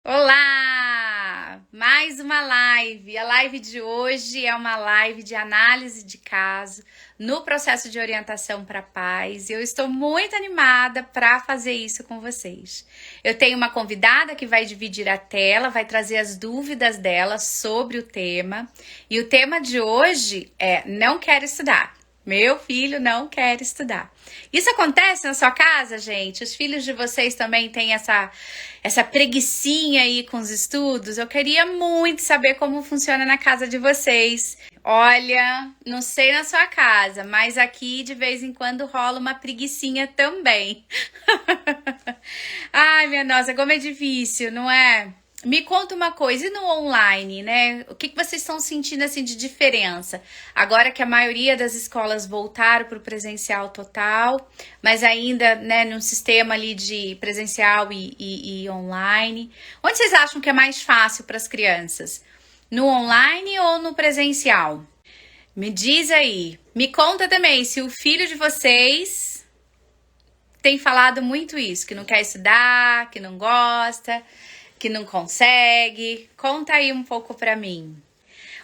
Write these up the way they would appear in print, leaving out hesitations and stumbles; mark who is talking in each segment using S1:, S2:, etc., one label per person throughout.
S1: Olá! Mais uma live. A live de hoje é uma live de análise de caso no processo de orientação para pais. Eu estou muito animada para fazer isso com vocês. Eu tenho uma convidada que vai dividir a tela, vai trazer as dúvidas dela sobre o tema. E o tema de hoje é não quero estudar. Meu filho não quer estudar. Isso acontece na sua casa, gente? Os filhos de vocês também têm essa preguicinha aí com os estudos? Eu queria muito saber como funciona na casa de vocês. Olha, não sei na sua casa, mas aqui de vez em quando rola uma preguicinha também. Ai, minha nossa, como é difícil, não é? Me conta uma coisa, e no online, né? O que vocês estão sentindo assim de diferença? Agora que a maioria das escolas voltaram para o presencial total, mas ainda, né, num sistema ali de presencial e online. Onde vocês acham que é mais fácil para as crianças? No online ou no presencial? Me diz aí. Me conta também se o filho de vocês tem falado muito isso, que não quer estudar, que não gosta, que não consegue. Conta aí um pouco para mim.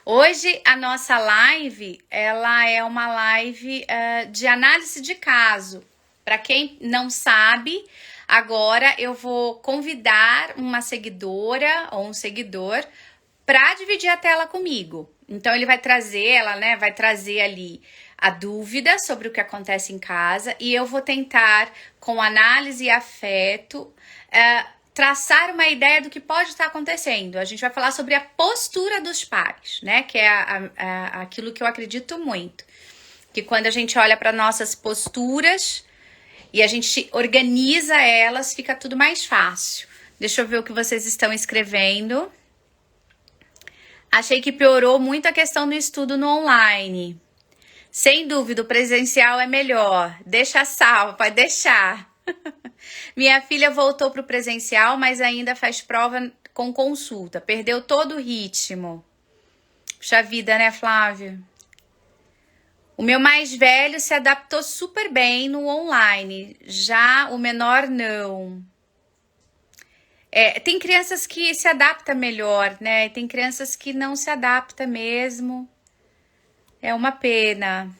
S1: Hoje a nossa live, ela é uma live de análise de caso. Para quem não sabe, agora eu vou convidar uma seguidora ou um seguidor para dividir a tela comigo. Então ele vai trazer, ela, né, vai trazer ali a dúvida sobre o que acontece em casa e eu vou tentar, com análise e afeto, traçar uma ideia do que pode estar acontecendo. A gente vai falar sobre a postura dos pais, né? Que é aquilo que eu acredito muito. Que quando a gente olha para nossas posturas e a gente organiza elas, fica tudo mais fácil. Deixa eu ver o que vocês estão escrevendo. Achei que piorou muito a questão do estudo no online. Sem dúvida, o presencial é melhor. Deixa salvo, pode deixar. Minha filha voltou para o presencial, mas ainda faz prova com consulta. Perdeu todo o ritmo. Puxa vida, né, Flávio? O meu mais velho se adaptou super bem no online. Já o menor, não. Tem crianças que se adaptam melhor, né? Tem crianças que não se adaptam mesmo. É uma pena.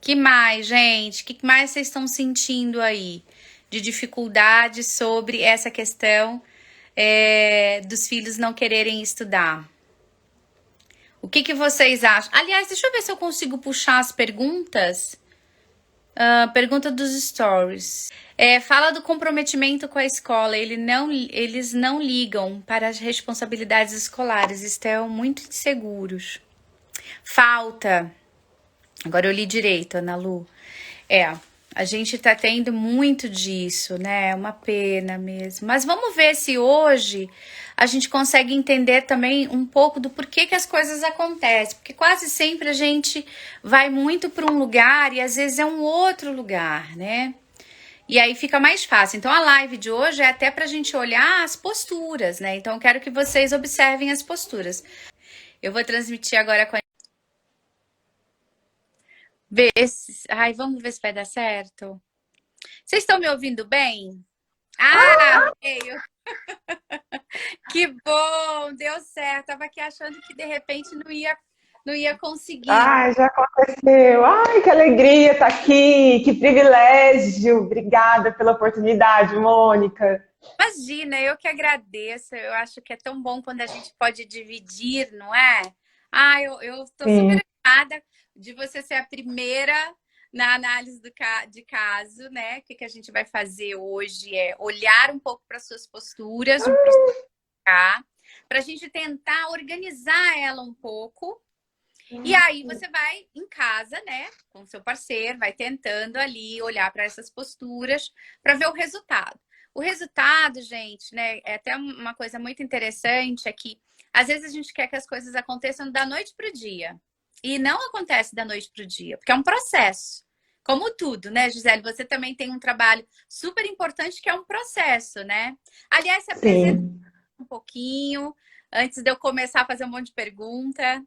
S1: Que mais, gente? O que mais vocês estão sentindo aí de dificuldade sobre essa questão dos filhos não quererem estudar? O que vocês acham? Aliás, deixa eu ver se eu consigo puxar as perguntas. Pergunta dos stories. Fala do comprometimento com a escola. Eles não ligam para as responsabilidades escolares. Estão muito inseguros. Falta. Agora eu li direito, Ana Lu. A gente tá tendo muito disso, né? É uma pena mesmo. Mas vamos ver se hoje a gente consegue entender também um pouco do porquê que as coisas acontecem. Porque quase sempre a gente vai muito para um lugar e às vezes é um outro lugar, né? E aí fica mais fácil. Então a live de hoje é até pra gente olhar as posturas, né? Então eu quero que vocês observem as posturas. Eu vou transmitir agora com a Ai, vamos ver se vai dar certo. Vocês estão me ouvindo bem? Veio. Que bom, deu certo. Tava aqui achando que de repente não ia conseguir.
S2: Ai, já aconteceu. Ai, que alegria estar aqui, que privilégio. Obrigada pela oportunidade, Mônica.
S1: Imagina, eu que agradeço. Eu acho que é tão bom quando a gente pode dividir, não é? Eu tô
S2: Sim.
S1: super animada de você ser a primeira na análise de caso, né? O que a gente vai fazer hoje é olhar um pouco para suas posturas, para a gente tentar organizar ela um pouco. E aí você vai em casa, né, com seu parceiro, vai tentando ali olhar para essas posturas para ver o resultado. O resultado, gente, né, é até uma coisa muito interessante é que às vezes a gente quer que as coisas aconteçam da noite para o dia. E não acontece da noite para o dia, porque é um processo. Como tudo, né, Gisele? Você também tem um trabalho super importante que é um processo, né? Aliás, se apresenta
S2: Sim.
S1: um pouquinho antes de eu começar a fazer um monte de pergunta.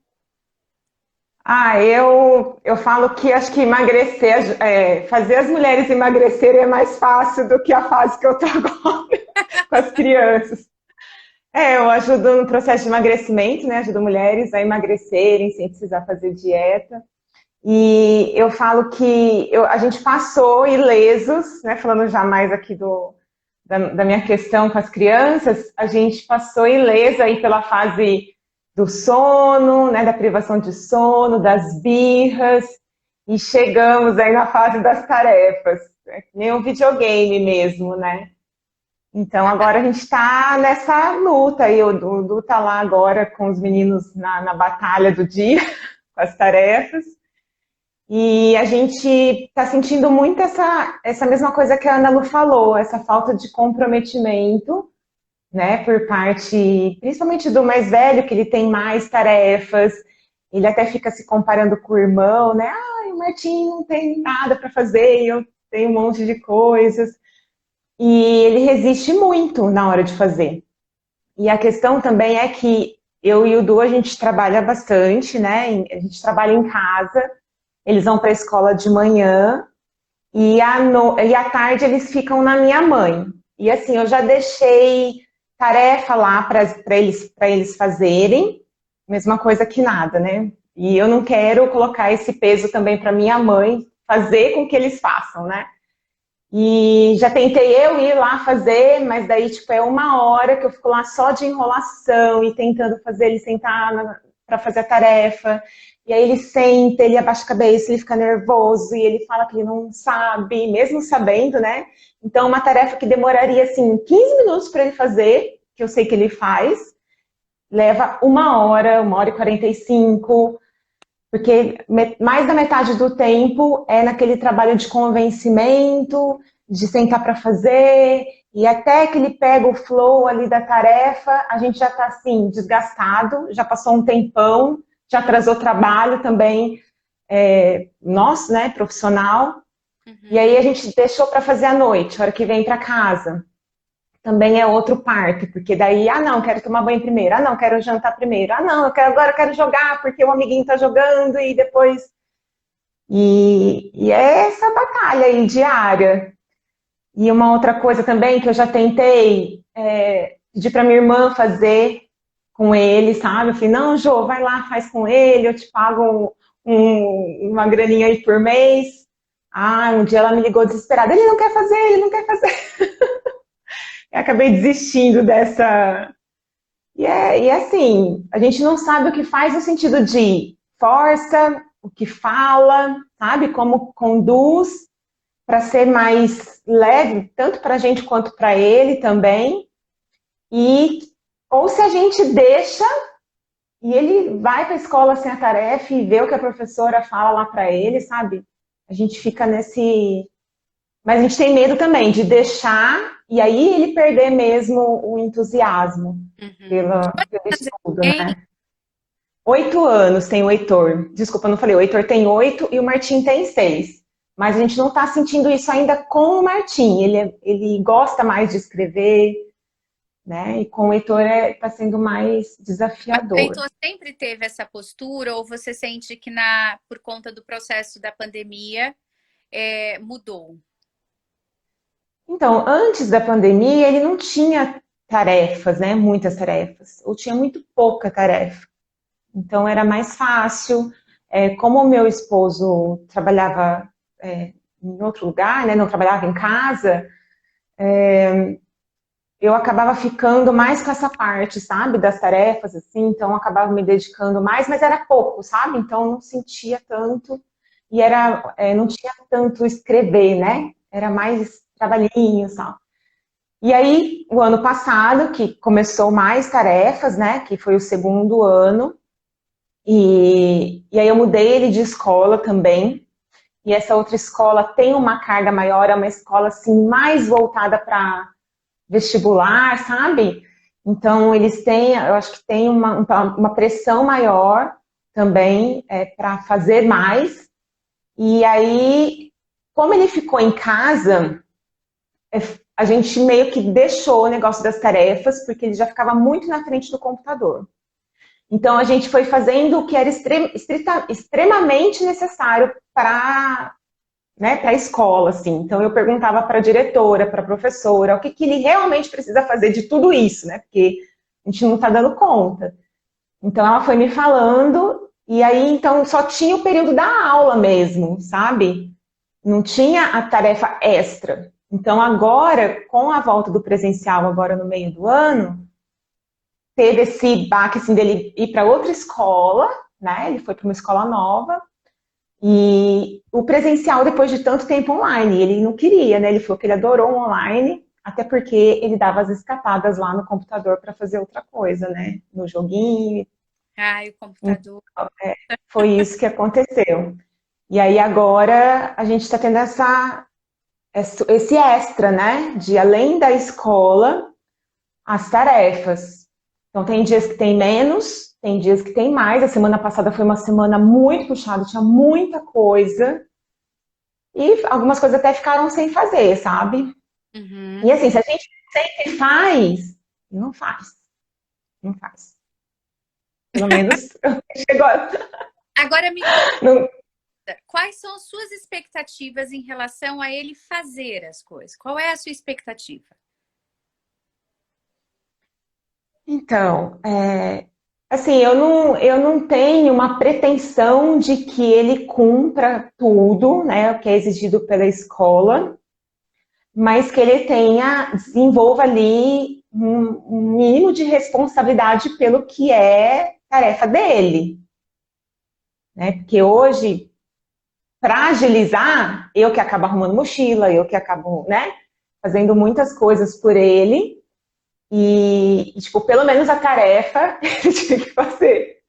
S2: Eu falo que acho que emagrecer, fazer as mulheres emagrecerem é mais fácil do que a fase que eu tô agora. as crianças. Eu ajudo no processo de emagrecimento, né? Ajudo mulheres a emagrecerem sem precisar fazer dieta. E eu falo que a gente passou ilesos, né? Falando já mais aqui da minha questão com as crianças, a gente passou ileso aí pela fase do sono, né? Da privação de sono, das birras, e chegamos aí na fase das tarefas. É que nem um videogame mesmo, né? Então agora a gente está nessa luta aí, o Dudu está lá agora com os meninos na batalha do dia, com as tarefas. E a gente está sentindo muito essa mesma coisa que a Ana Lu falou, essa falta de comprometimento, né, por parte, principalmente do mais velho, que ele tem mais tarefas, ele até fica se comparando com o irmão, né, o Martim não tem nada para fazer, eu tenho um monte de coisas, e ele resiste muito na hora de fazer. E a questão também é que eu e o Du, a gente trabalha bastante, né, a gente trabalha em casa. Eles vão para a escola de manhã e à tarde eles ficam na minha mãe. E assim, eu já deixei tarefa lá para eles fazerem, mesma coisa que nada, né? E eu não quero colocar esse peso também para minha mãe fazer com que eles façam, né? E já tentei eu ir lá fazer, mas daí tipo é 1 hora que eu fico lá só de enrolação e tentando fazer ele sentar para fazer a tarefa. E aí ele senta, ele abaixa a cabeça, ele fica nervoso, e ele fala que ele não sabe, mesmo sabendo, né? Então, uma tarefa que demoraria, assim, 15 minutos para ele fazer, que eu sei que ele faz, leva 1 hora, 1 hora e 45, porque mais da metade do tempo é naquele trabalho de convencimento, de sentar para fazer, e até que ele pega o flow ali da tarefa, a gente já está, assim, desgastado, já passou um tempão, já atrasou trabalho também, nosso, né, profissional. Uhum. E aí a gente deixou para fazer à noite, a hora que vem para casa. Também é outro parto, porque daí, não, quero tomar banho primeiro, não, quero jantar primeiro, não, agora eu quero jogar, porque o amiguinho tá jogando, e depois... E é essa batalha aí diária. E uma outra coisa também que eu já tentei pedir para minha irmã fazer com ele, sabe? Eu falei, não, Jô, vai lá, faz com ele, eu te pago uma graninha aí por mês. Um dia ela me ligou desesperada, ele não quer fazer, ele não quer fazer. Eu acabei desistindo dessa... E assim, a gente não sabe o que faz no sentido de força, o que fala, sabe? Como conduz para ser mais leve, tanto para a gente quanto para ele também. Ou se a gente deixa e ele vai para a escola sem a tarefa e vê o que a professora fala lá para ele, sabe? A gente fica nesse... Mas a gente tem medo também de deixar e aí ele perder mesmo o entusiasmo pelo estudo, né? 8 anos tem o Heitor. Desculpa, não falei. O Heitor tem 8 e o Martim tem 6. Mas a gente não está sentindo isso ainda com o Martim. Ele gosta mais de escrever, né? E com o Heitor está sendo mais desafiador.
S1: O Heitor sempre teve essa postura ou você sente que por conta do processo da pandemia mudou?
S2: Então, antes da pandemia, ele não tinha tarefas, né? Muitas tarefas. Ou tinha muito pouca tarefa. Então, era mais fácil. Como o meu esposo trabalhava em outro lugar, né? Não trabalhava em casa, eu acabava ficando mais com essa parte, sabe? Das tarefas, assim. Então, eu acabava me dedicando mais, mas era pouco, sabe? Então, eu não sentia tanto. E não tinha tanto escrever, né? Era mais trabalhinho e tal. E aí, o ano passado, que começou mais tarefas, né? Que foi o segundo ano. E aí eu mudei ele de escola também. E essa outra escola tem uma carga maior, é uma escola assim, mais voltada para vestibular, sabe? Então, eles têm, eu acho que tem uma pressão maior também para fazer mais. E aí, como ele ficou em casa, a gente meio que deixou o negócio das tarefas, porque ele já ficava muito na frente do computador. Então, a gente foi fazendo o que era extremamente necessário para né, para a escola, assim. Então eu perguntava para a diretora, para a professora, o que, que ele realmente precisa fazer de tudo isso, né? Porque a gente não está dando conta. Então ela foi me falando, e aí então só tinha o período da aula mesmo, sabe? Não tinha a tarefa extra. Então agora, com a volta do presencial agora no meio do ano, teve esse baque assim, dele ir para outra escola, né? Ele foi para uma escola nova. E o presencial, depois de tanto tempo online, ele não queria, né? Ele falou que ele adorou o online, até porque ele dava as escapadas lá no computador para fazer outra coisa, né? No joguinho.
S1: Ai, o
S2: Então,
S1: computador.
S2: foi isso que aconteceu. E aí agora a gente está tendo esse extra, né? De além da escola, as tarefas. Então tem dias que tem menos, tem dias que tem mais. A semana passada foi uma semana muito puxada, tinha muita coisa. E algumas coisas até ficaram sem fazer, sabe? E
S1: Uhum.
S2: assim, se a gente sempre faz, não faz. Não faz. Pelo menos chegou.
S1: Agora me conta,
S2: Não,
S1: quais são as suas expectativas em relação a ele fazer as coisas? Qual é a sua expectativa?
S2: então, assim, eu não tenho uma pretensão de que ele cumpra tudo, né, o que é exigido pela escola, mas que ele desenvolva ali um mínimo de responsabilidade pelo que é tarefa dele, né? Porque hoje, para agilizar, eu que acabo arrumando mochila, eu que acabo, né, fazendo muitas coisas por ele, tipo, pelo menos a tarefa ele tinha que fazer.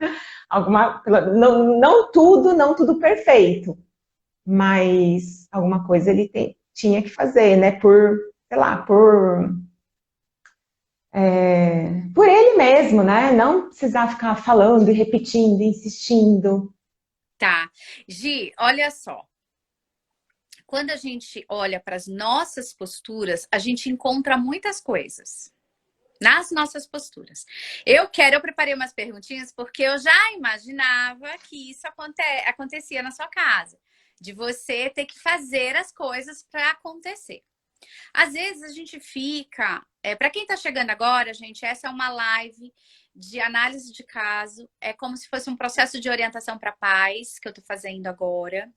S2: Não tudo perfeito, mas alguma coisa ele tinha que fazer, né? Sei lá, por ele mesmo, né? Não precisar ficar falando e repetindo, insistindo.
S1: Tá. Gi, olha só. Quando a gente olha para as nossas posturas, a gente encontra muitas coisas nas nossas posturas. Eu preparei umas perguntinhas porque eu já imaginava que isso acontecia na sua casa, de você ter que fazer as coisas para acontecer. Às vezes a gente fica. Para quem está chegando agora, gente, essa é uma live de análise de caso. É como se fosse um processo de orientação para pais que eu estou fazendo agora.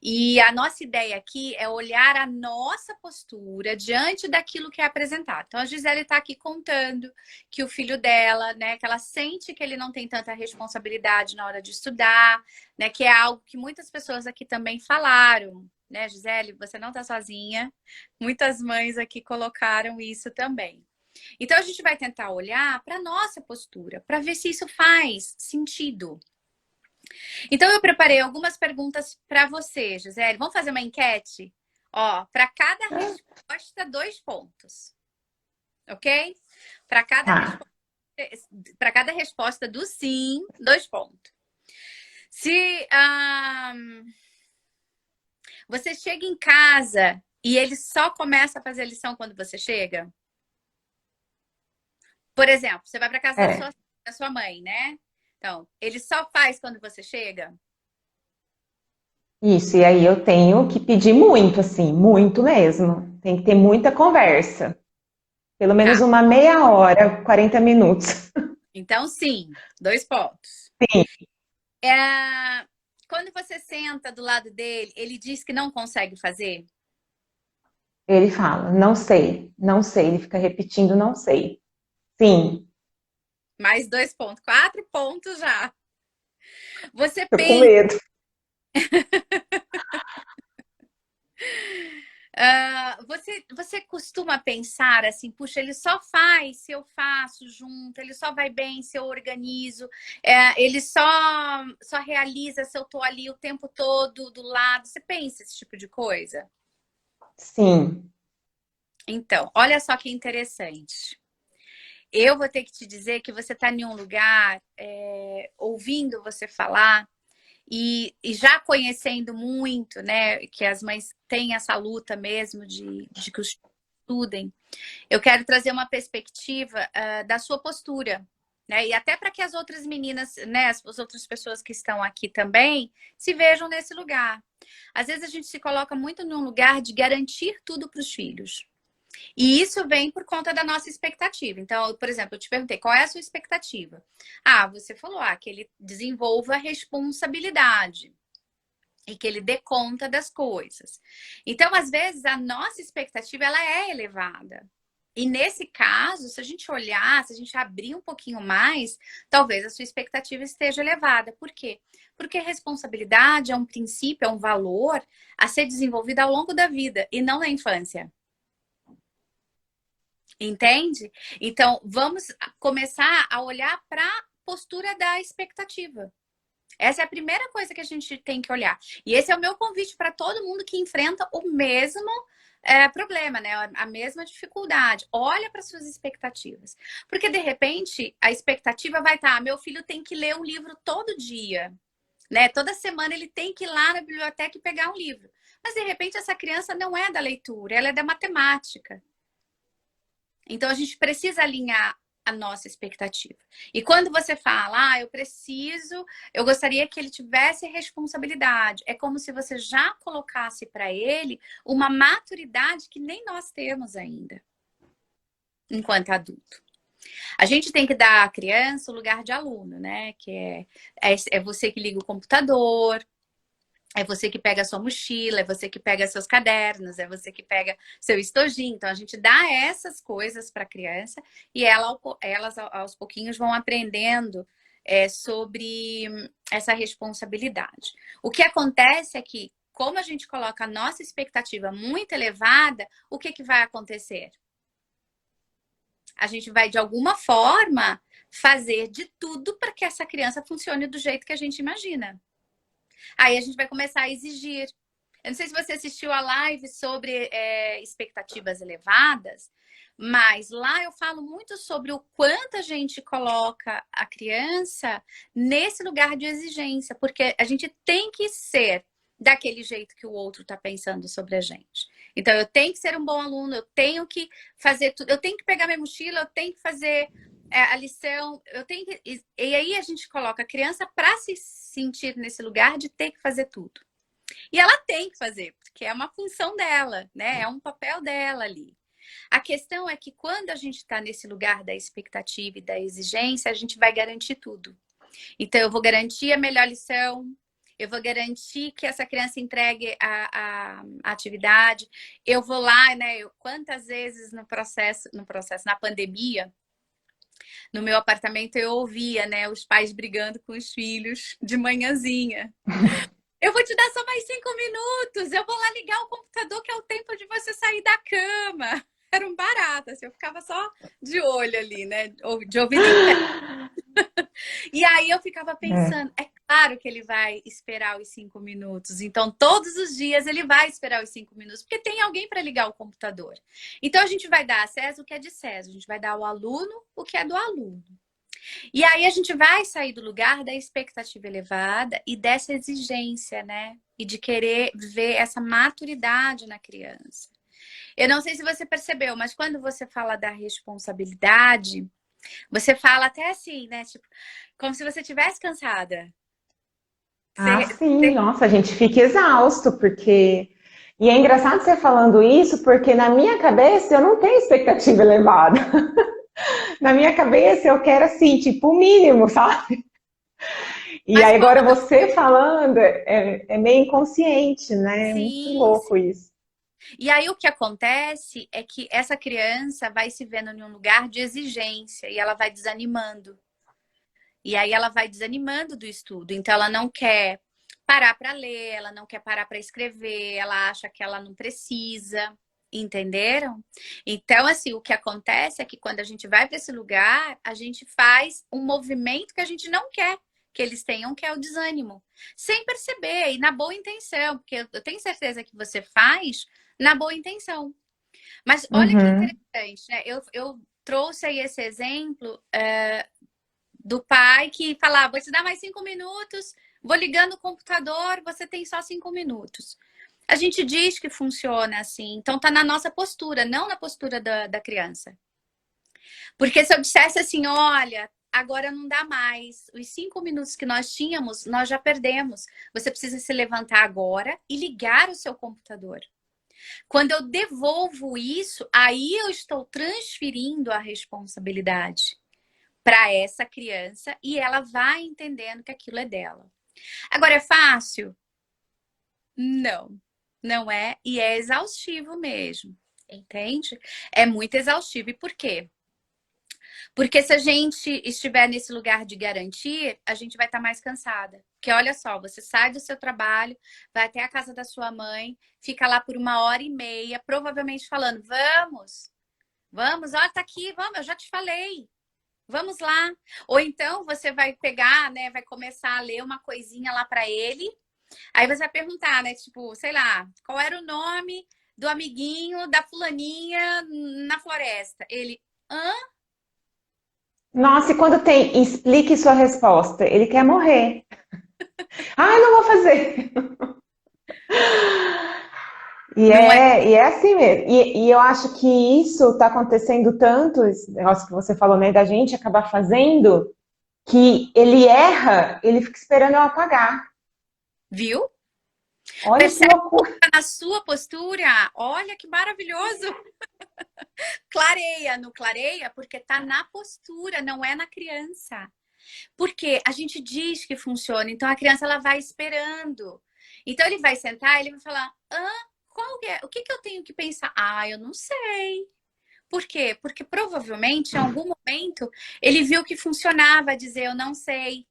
S1: E a nossa ideia aqui é olhar a nossa postura diante daquilo que é apresentado. Então, a Gisele está aqui contando que o filho dela, né, que ela sente que ele não tem tanta responsabilidade na hora de estudar, né, que é algo que muitas pessoas aqui também falaram, né, Gisele? Você não está sozinha. Muitas mães aqui colocaram isso também. Então, a gente vai tentar olhar para a nossa postura, para ver se isso faz sentido. Então, eu preparei algumas perguntas para você, Gisele. Vamos fazer uma enquete? Ó, para cada resposta, 2 pontos. Ok? Para cada,
S2: Tá.
S1: para cada resposta do sim, 2 pontos. Se você chega em casa e ele só começa a fazer a lição quando você chega? Por exemplo, você vai para casa
S2: É,
S1: da sua mãe, né? Então, ele só faz quando você chega?
S2: isso, e aí eu tenho que pedir muito, assim, muito mesmo. Tem que ter muita conversa. Pelo menos
S1: Tá.
S2: uma meia hora, 40 minutos.
S1: Então, sim, 2 pontos.
S2: Sim,
S1: É... Quando você senta do lado dele, ele diz que não consegue fazer?
S2: ele fala, não sei, não sei. Ele fica repetindo, não sei. Sim,
S1: Mais 2 pontos. 4 pontos já. Você
S2: tô com
S1: pensa.
S2: medo.
S1: Você costuma pensar assim, puxa, ele só faz se eu faço junto, ele só vai bem se eu organizo, ele só realiza se eu tô ali o tempo todo do lado. Você pensa esse tipo de coisa?
S2: Sim,
S1: Então, olha só que interessante. Eu vou ter que te dizer que você está em um lugar, ouvindo você falar e já conhecendo muito, né, que as mães têm essa luta mesmo de que os filhos estudem. Eu quero trazer uma perspectiva da sua postura, né, e até para que as outras meninas, né, as outras pessoas que estão aqui também se vejam nesse lugar. Às vezes a gente se coloca muito num lugar de garantir tudo para os filhos. E isso vem por conta da nossa expectativa. Então, por exemplo, eu te perguntei, qual é a sua expectativa? Ah, você falou que ele desenvolva responsabilidade e que ele dê conta das coisas. Então, às vezes, a nossa expectativa ela é elevada. E nesse caso, se a gente olhar, se a gente abrir um pouquinho mais, talvez a sua expectativa esteja elevada. Por quê? Porque responsabilidade é um princípio, é um valor a ser desenvolvido ao longo da vida e não na infância. Entende? Então, vamos começar a olhar para a postura da expectativa. Essa é a primeira coisa que a gente tem que olhar. E esse é o meu convite para todo mundo que enfrenta o mesmo problema, né? A mesma dificuldade. Olha para suas expectativas. Porque, de repente, a expectativa vai estar: meu filho tem que ler um livro todo dia. Né? Toda semana ele tem que ir lá na biblioteca e pegar um livro. Mas, de repente, essa criança não é da leitura, ela é da matemática. Então, a gente precisa alinhar a nossa expectativa. E quando você fala, eu gostaria que ele tivesse responsabilidade, é como se você já colocasse para ele uma maturidade que nem nós temos ainda, enquanto adulto. A gente tem que dar à criança o lugar de aluno, né? Que é você que liga o computador, é você que pega a sua mochila, é você que pega seus cadernos, é você que pega seu estojinho. Então, a gente dá essas coisas para a criança e elas, aos pouquinhos, vão aprendendo sobre essa responsabilidade. O que acontece é que, como a gente coloca a nossa expectativa muito elevada, o que vai acontecer? A gente vai, de alguma forma, fazer de tudo para que essa criança funcione do jeito que a gente imagina. Aí a gente vai começar a exigir. Eu não sei se você assistiu a live sobre expectativas elevadas, mas lá eu falo muito sobre o quanto a gente coloca a criança nesse lugar de exigência, porque a gente tem que ser daquele jeito que o outro está pensando sobre a gente. Então, eu tenho que ser um bom aluno, eu tenho que fazer tudo, eu tenho que pegar minha mochila, eu tenho que fazer a lição, eu tenho que... E aí a gente coloca a criança para se sentir nesse lugar de ter que fazer tudo. E ela tem que fazer, porque é uma função dela, né? É um papel dela ali. A questão é que quando a gente está nesse lugar da expectativa e da exigência, a gente vai garantir tudo. Então, eu vou garantir a melhor lição, eu vou garantir que essa criança entregue a atividade, eu vou lá, né? Quantas vezes na pandemia, no meu apartamento eu ouvia, né, os pais brigando com os filhos de manhãzinha. Eu vou te dar só mais 5 minutos, eu vou lá ligar o computador que é o tempo de você sair da cama. Era um barato, assim, eu ficava só de olho ali, né, de ouvido em pé. E aí eu ficava pensando, é claro que ele vai esperar os 5 minutos. Então, todos os dias ele vai esperar os 5 minutos, porque tem alguém para ligar o computador. Então, a gente vai dar a César o que é de César, a gente vai dar ao aluno o que é do aluno. E aí a gente vai sair do lugar da expectativa elevada e dessa exigência, né? E de querer ver essa maturidade na criança. Eu não sei se você percebeu, mas quando você fala da responsabilidade, você fala até assim, né? Tipo, como se você estivesse cansada.
S2: Sim, nossa, a gente fica exausto, porque... E é engraçado você falando isso, porque na minha cabeça eu não tenho expectativa elevada. Na minha cabeça eu quero assim, tipo, o mínimo, sabe? E
S1: Mas
S2: aí agora
S1: quando...
S2: você falando é meio inconsciente, né? É muito
S1: Sim,
S2: louco
S1: sim.
S2: isso.
S1: E aí o que acontece é que essa criança vai se vendo em um lugar de exigência e ela vai desanimando. E aí ela vai desanimando do estudo. Então ela não quer parar para ler, ela não quer parar para escrever, ela acha que ela não precisa. Entenderam? Então, assim, o que acontece é que quando a gente vai para esse lugar, a gente faz um movimento que a gente não quer que eles tenham, que é o desânimo. Sem perceber e na boa intenção, porque eu tenho certeza que você faz na boa intenção. Mas olha que
S2: Uhum.
S1: interessante, né? Eu trouxe aí esse exemplo do pai que falava, vou te dar mais 5 minutos, vou ligando o computador, você tem só 5 minutos. A gente diz que funciona assim, então tá na nossa postura, não na postura da criança. Porque se eu dissesse assim, olha, agora não dá mais. Os 5 minutos que nós tínhamos, nós já perdemos. Você precisa se levantar agora e ligar o seu computador. Quando eu devolvo isso, aí eu estou transferindo a responsabilidade para essa criança e ela vai entendendo que aquilo é dela. Agora, é fácil? Não, não é, e é exaustivo mesmo, entende? É muito exaustivo. E por quê? Porque se a gente estiver nesse lugar de garantir, a gente vai estar mais cansada. Porque olha só, você sai do seu trabalho, vai até a casa da sua mãe, fica lá por 1h30, provavelmente falando, vamos, olha, tá aqui, vamos, eu já te falei. Vamos lá. Ou então você vai pegar, né, vai começar a ler uma coisinha lá para ele. Aí você vai perguntar, né, tipo, sei lá, qual era o nome do amiguinho da fulaninha na floresta? Ele, hã?
S2: Nossa, e quando tem explique sua resposta, ele quer morrer. Ah, eu não vou fazer.
S1: Não é?
S2: E é assim mesmo. E eu acho que isso está acontecendo tanto, esse negócio que você falou, né, da gente acabar fazendo, que ele erra, ele fica esperando eu apagar.
S1: Viu?
S2: Olha que
S1: Percebe
S2: loucura.
S1: a sua postura? Olha que maravilhoso. Clareia, no clareia, porque tá na postura, não é na criança. Porque a gente diz que funciona, então a criança ela vai esperando. Então ele vai sentar, ele vai falar: qual é? O que que eu tenho que pensar? Ah, eu não sei. Por quê? Porque provavelmente em algum momento ele viu que funcionava dizer eu não sei.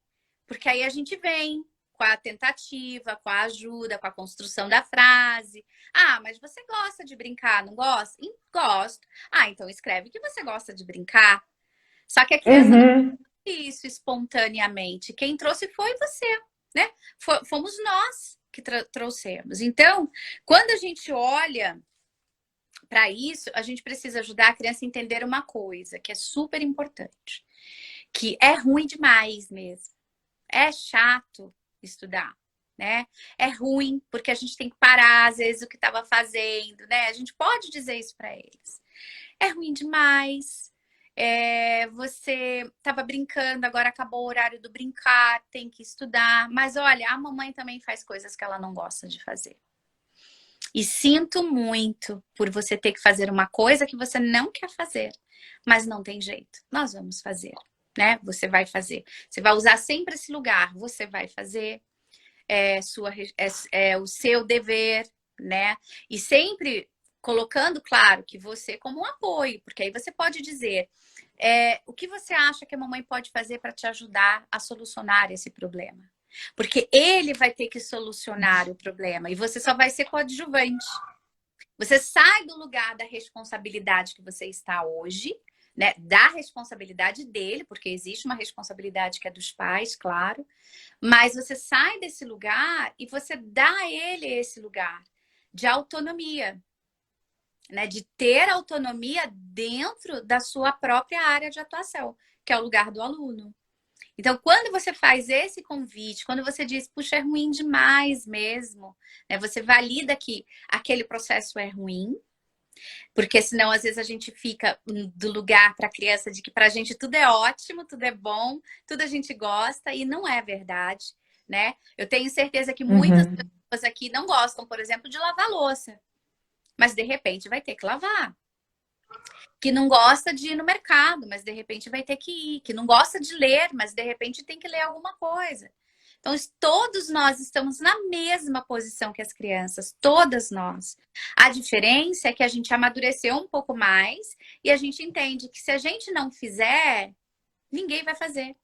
S1: Porque aí a gente vem com a tentativa, com a ajuda, com a construção da frase. Ah, mas você gosta de brincar, não gosta? Gosto. Ah, então escreve que você gosta de brincar. Só que a criança não
S2: Uhum.
S1: isso espontaneamente. Quem trouxe foi você, né? Fomos nós que trouxemos. Então, quando a gente olha para isso, a gente precisa ajudar a criança a entender uma coisa que é super importante, que é ruim demais mesmo. É chato estudar, né? É ruim porque a gente tem que parar às vezes o que estava fazendo, né? A gente pode dizer isso para eles. É ruim demais. Você estava brincando, agora acabou o horário do brincar, tem que estudar. Mas olha, a mamãe também faz coisas que ela não gosta de fazer. E sinto muito por você ter que fazer uma coisa que você não quer fazer, mas não tem jeito. Nós vamos fazer, né? Você vai fazer. Você vai usar sempre esse lugar. Você vai fazer. É o seu dever, né? E sempre colocando, claro, que você como um apoio, porque aí você pode dizer o que você acha que a mamãe pode fazer para te ajudar a solucionar esse problema. Porque ele vai ter que solucionar o problema e você só vai ser coadjuvante. Você sai do lugar da responsabilidade que você está hoje, né? Da responsabilidade dele, porque existe uma responsabilidade que é dos pais, claro. Mas você sai desse lugar e você dá a ele esse lugar de autonomia, né? De ter autonomia dentro da sua própria área de atuação, que é o lugar do aluno. Então, quando você faz esse convite, quando você diz, puxa, é ruim demais mesmo, né? Você valida que aquele processo é ruim, porque senão às vezes a gente fica do lugar para a criança de que para a gente tudo é ótimo, tudo é bom, tudo a gente gosta e não é verdade, né? Eu tenho certeza que muitas
S2: Uhum.
S1: pessoas aqui não gostam, por exemplo, de lavar louça, mas de repente vai ter que lavar. Que não gosta de ir no mercado, mas de repente vai ter que ir. Que não gosta de ler, mas de repente tem que ler alguma coisa. Então, todos nós estamos na mesma posição que as crianças, todas nós. A diferença é que a gente amadureceu um pouco mais e a gente entende que se a gente não fizer, ninguém vai fazer,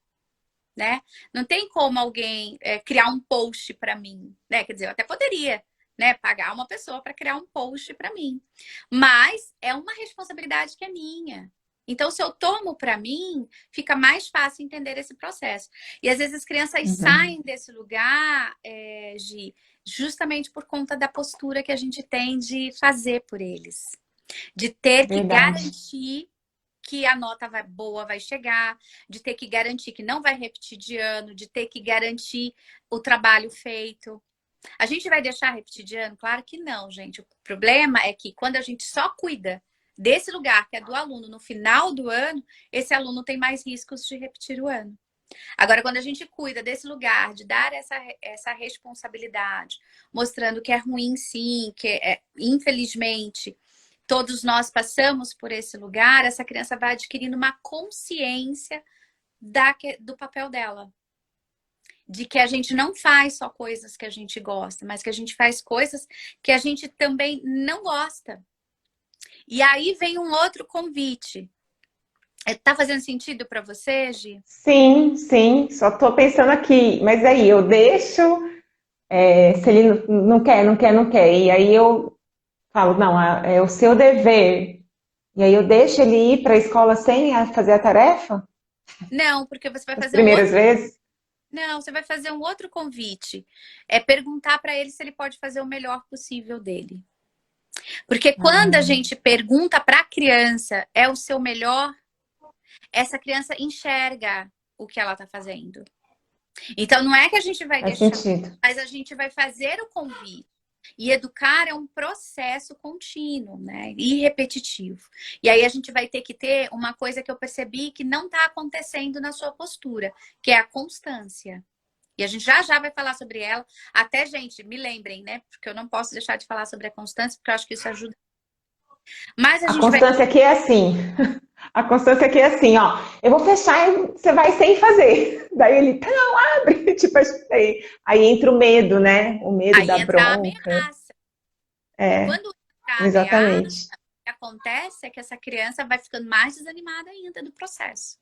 S1: né? Não tem como alguém criar um post para mim, né? Quer dizer, eu até poderia, né, pagar uma pessoa para criar um post para mim, mas é uma responsabilidade que é minha. Então, se eu tomo para mim, fica mais fácil entender esse processo. E às vezes as crianças
S2: Uhum.
S1: saem desse lugar, Gi, justamente por conta da postura que a gente tem de fazer por eles, de ter que
S2: Verdade.
S1: garantir que a nota boa vai chegar, de ter que garantir que não vai repetir de ano, de ter que garantir o trabalho feito. A gente vai deixar repetir de ano? Claro que não, gente. O problema é que quando a gente só cuida desse lugar que é do aluno no final do ano, esse aluno tem mais riscos de repetir o ano. Agora, quando a gente cuida desse lugar, de dar essa responsabilidade, mostrando que é ruim sim, que infelizmente todos nós passamos por esse lugar, essa criança vai adquirindo uma consciência do papel dela. De que a gente não faz só coisas que a gente gosta, mas que a gente faz coisas que a gente também não gosta. E aí vem um outro convite. Tá fazendo sentido para você, Gi?
S2: Sim, sim, só tô pensando aqui, mas aí eu deixo, se ele não quer, não quer, não quer, e aí eu falo, não, é o seu dever, e aí eu deixo ele ir para a escola sem fazer a tarefa,
S1: Não, porque você vai
S2: as
S1: fazer um
S2: primeiras
S1: outro.
S2: vezes?
S1: Não, você vai fazer um outro convite. É perguntar para ele se ele pode fazer o melhor possível dele. Porque quando a
S2: Ah,
S1: gente pergunta para a criança, é o seu melhor, essa criança enxerga o que ela está fazendo. Então não é que a gente vai
S2: faz
S1: deixar,
S2: sentido.
S1: mas a gente vai fazer o convite. E educar é um processo contínuo, né? E repetitivo. E aí a gente vai ter que ter uma coisa que eu percebi que não está acontecendo na sua postura, que é a constância. E a gente já vai falar sobre ela. Até, gente, me lembrem, né? Porque eu não posso deixar de falar sobre a constância, porque eu acho que isso ajuda. Mas a
S2: A
S1: gente vai.
S2: constância aqui é assim. A constância aqui é assim, ó. Eu vou fechar e você vai sem fazer. Daí ele, não, abre. Tipo, aí entra o medo, né? O medo
S1: Aí
S2: da
S1: entra a
S2: bronca.
S1: ameaça. E
S2: É,
S1: quando entra a ameaça,
S2: exatamente.
S1: o que acontece é que essa criança vai ficando mais desanimada ainda do processo.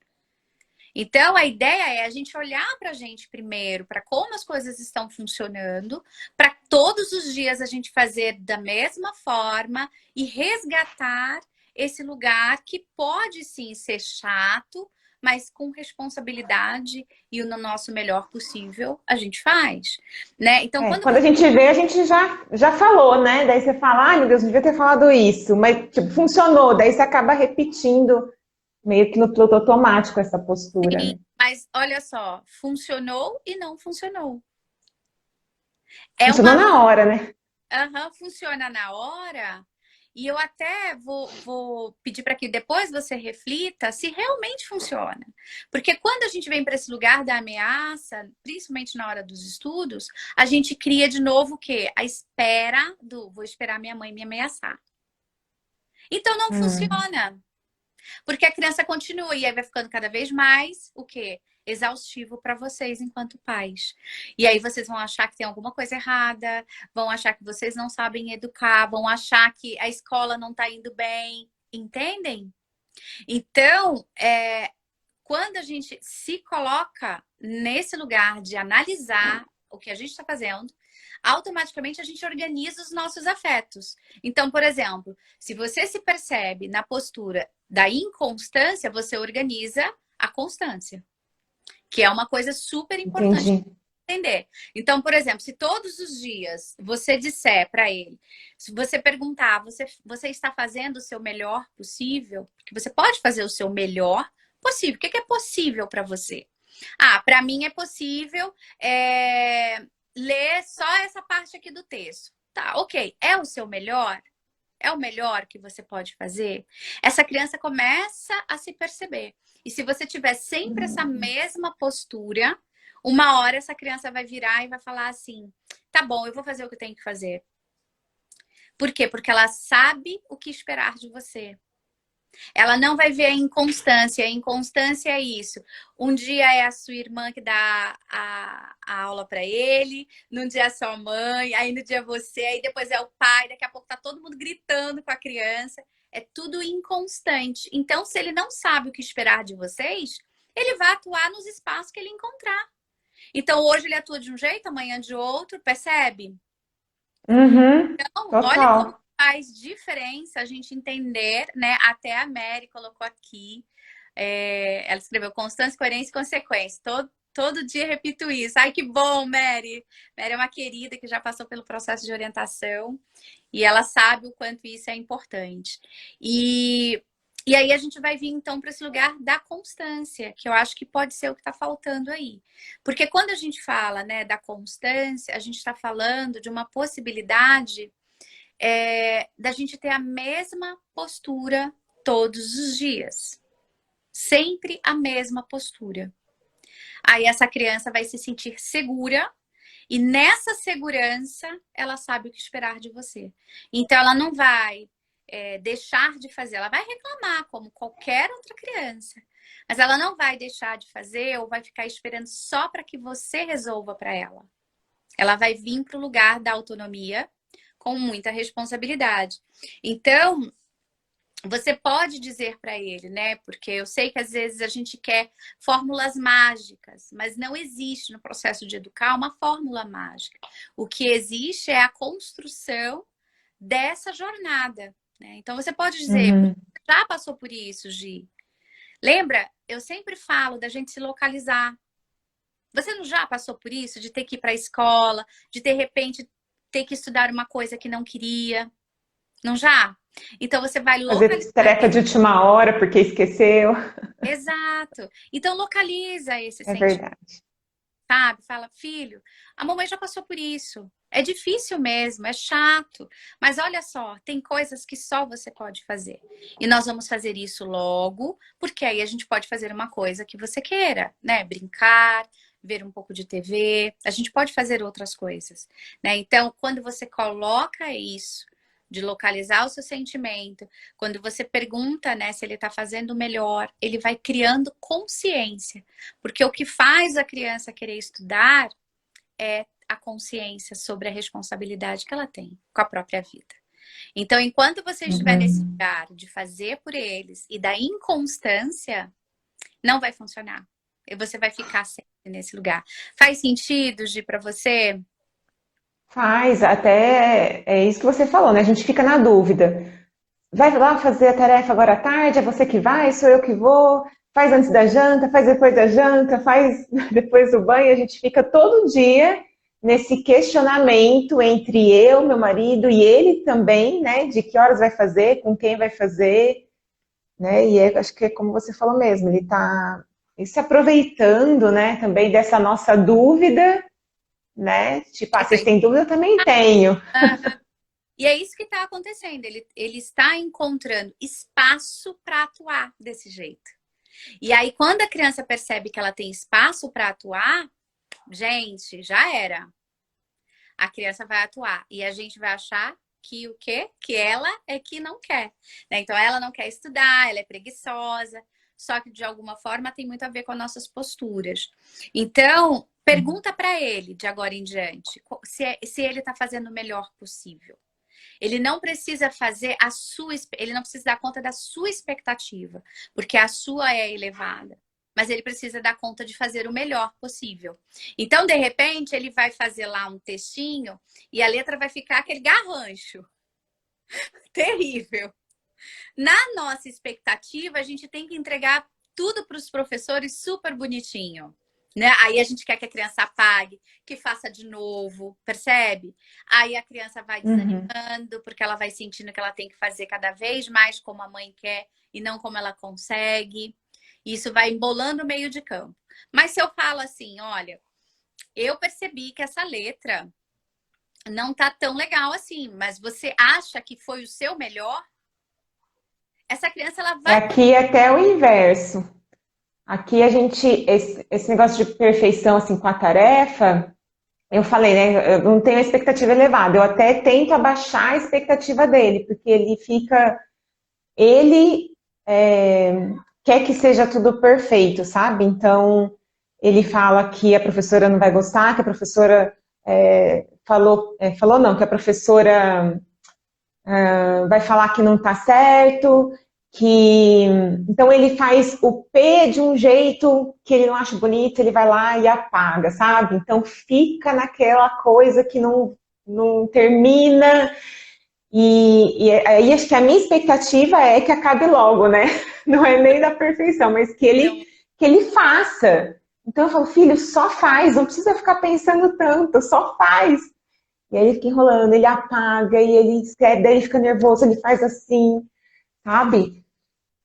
S1: Então, a ideia é a gente olhar para a gente primeiro, para como as coisas estão funcionando, para todos os dias a gente fazer da mesma forma e resgatar esse lugar que pode sim ser chato, mas com responsabilidade e no nosso melhor possível a gente faz, né? Então,
S2: É,
S1: quando
S2: quando a
S1: você
S2: gente vê, a gente já falou, né? Daí você fala, ai meu Deus, não devia ter falado isso. Mas, tipo, funcionou. Daí você acaba repetindo, meio que no piloto automático, essa postura,
S1: tem,
S2: né?
S1: mas olha só, funcionou e não funcionou. É
S2: Funcionou
S1: uma
S2: na hora, né?
S1: Aham, funciona na hora. E eu até vou pedir para que depois você reflita se realmente funciona. Porque quando a gente vem para esse lugar da ameaça, principalmente na hora dos estudos, a gente cria de novo o quê? A espera do vou esperar minha mãe me ameaçar. Então não
S2: Hum.
S1: funciona. Porque a criança continua e aí vai ficando cada vez mais o quê? Exaustivo para vocês enquanto pais. E aí vocês vão achar que tem alguma coisa errada, vão achar que vocês não sabem educar, vão achar que a escola não está indo bem, entendem? Então, quando a gente se coloca nesse lugar de analisar o que a gente está fazendo, automaticamente a gente organiza os nossos afetos. Então, por exemplo, se você se percebe na postura da inconstância, você organiza a constância, que é uma coisa super importante
S2: Entendi.
S1: entender. Então, por exemplo, se todos os dias você disser para ele, se você perguntar, você está fazendo o seu melhor possível? Porque você pode fazer o seu melhor possível. O que é possível para você? Ah, para mim é possível ler só essa parte aqui do texto. Tá, ok. É o seu melhor? É o melhor que você pode fazer? Essa criança começa a se perceber. E se você tiver sempre essa mesma postura, uma hora essa criança vai virar e vai falar assim: tá bom, eu vou fazer o que eu tenho que fazer. Por quê? Porque ela sabe o que esperar de você. Ela não vai ver a inconstância. A inconstância é isso. Um dia é a sua irmã que dá a aula para ele, num dia é a sua mãe, aí no dia é você, aí depois é o pai, daqui a pouco tá todo mundo gritando com a criança. É tudo inconstante. Então, se ele não sabe o que esperar de vocês, ele vai atuar nos espaços que ele encontrar. Então, hoje ele atua de um jeito, amanhã de outro, percebe?
S2: Uhum,
S1: Então, olha como
S2: total.
S1: faz diferença a gente entender, né? Até a Mary colocou aqui. Ela escreveu constância, coerência e consequência. Todo dia repito isso. Ai, que bom, Mary! Mary é uma querida que já passou pelo processo de orientação e ela sabe o quanto isso é importante. E aí a gente vai vir então para esse lugar da constância, que eu acho que pode ser o que está faltando aí. Porque quando a gente fala, né, da constância, a gente está falando de uma possibilidade da gente ter a mesma postura todos os dias. Sempre a mesma postura. Aí essa criança vai se sentir segura e nessa segurança ela sabe o que esperar de você. Então ela não vai deixar de fazer, ela vai reclamar como qualquer outra criança. Mas ela não vai deixar de fazer ou vai ficar esperando só para que você resolva para ela. Ela vai vir para o lugar da autonomia com muita responsabilidade. Então, você pode dizer para ele, né? Porque eu sei que às vezes a gente quer fórmulas mágicas, mas não existe no processo de educar uma fórmula mágica. O que existe é a construção dessa jornada, né? Então você pode dizer,
S2: Uhum.
S1: já passou por isso, Gi? Lembra? Eu sempre falo da gente se localizar. Você não já passou por isso? De ter que ir para a escola, de repente ter que estudar uma coisa que não queria? Não já? Então você vai
S2: Fazer
S1: localizar
S2: tarefa de última hora porque esqueceu.
S1: exato. Então localiza esse
S2: É
S1: sentimento,
S2: verdade.
S1: sabe? Fala, filho, a mamãe já passou por isso. É difícil mesmo, é chato. Mas olha só, tem coisas que só você pode fazer. E nós vamos fazer isso logo, porque aí a gente pode fazer uma coisa que você queira, né? Brincar, ver um pouco de TV. A gente pode fazer outras coisas, né? Então, quando você coloca isso de localizar o seu sentimento, quando você pergunta, né, se ele está fazendo melhor, ele vai criando consciência. Porque o que faz a criança querer estudar é a consciência sobre a responsabilidade que ela tem com a própria vida. Então, enquanto você estiver nesse
S2: Uhum.
S1: lugar de fazer por eles e da inconstância, não vai funcionar. E você vai ficar sempre nesse lugar. Faz sentido, Gi, para você?
S2: Faz, até é isso que você falou, né? A gente fica na dúvida. Vai lá fazer a tarefa agora à tarde? É você que vai? Sou eu que vou? Faz antes da janta? Faz depois da janta? Faz depois do banho? A gente fica todo dia nesse questionamento entre eu, meu marido e ele também, né? De que horas vai fazer, com quem vai fazer, né? E acho que é como você falou mesmo, ele está se aproveitando, né? Também dessa nossa dúvida, né? Tipo, ah, vocês têm dúvida? Eu também tenho.
S1: E é isso que está acontecendo. Ele está encontrando espaço para atuar desse jeito. E aí, quando a criança percebe que ela tem espaço para atuar, gente, já era. A criança vai atuar. E a gente vai achar que o quê? Que ela é que não quer. Né? Então, ela não quer estudar, ela é preguiçosa. Só que, de alguma forma, tem muito a ver com as nossas posturas. Então, pergunta para ele, de agora em diante, se ele está fazendo o melhor possível. Ele não precisa fazer a sua, ele não precisa dar conta da sua expectativa, porque a sua é elevada. Mas ele precisa dar conta de fazer o melhor possível. Então, de repente, ele vai fazer lá um textinho e a letra vai ficar aquele garrancho. Terrível. Na nossa expectativa, a gente tem que entregar tudo para os professores super bonitinho. Né? Aí a gente quer que a criança apague, que faça de novo, percebe? Aí a criança vai
S2: Uhum.
S1: desanimando, porque ela vai sentindo que ela tem que fazer cada vez mais como a mãe quer e não como ela consegue. Isso vai embolando o meio de campo. Mas se eu falo assim, olha, eu percebi que essa letra não tá tão legal assim, mas você acha que foi o seu melhor? Essa criança, ela
S2: É
S1: vai...
S2: aqui até o inverso. Aqui a gente, esse negócio de perfeição assim com a tarefa, eu falei, né? Eu não tenho a expectativa elevada. Eu até tento abaixar a expectativa dele, porque ele quer que seja tudo perfeito, sabe? Então ele fala que a professora não vai gostar, que a professora falou não, que a professora vai falar que não está certo, que então ele faz o P de um jeito que ele não acha bonito, ele vai lá e apaga, sabe? Então fica naquela coisa que não termina. E aí acho que a minha expectativa é que acabe logo, né? Não é nem da perfeição, mas
S1: Não.
S2: que ele faça. Então eu falo, filho, só faz, não precisa ficar pensando tanto, só faz. E aí ele fica enrolando, ele apaga, e ele escreve, daí ele fica nervoso, ele faz assim, sabe?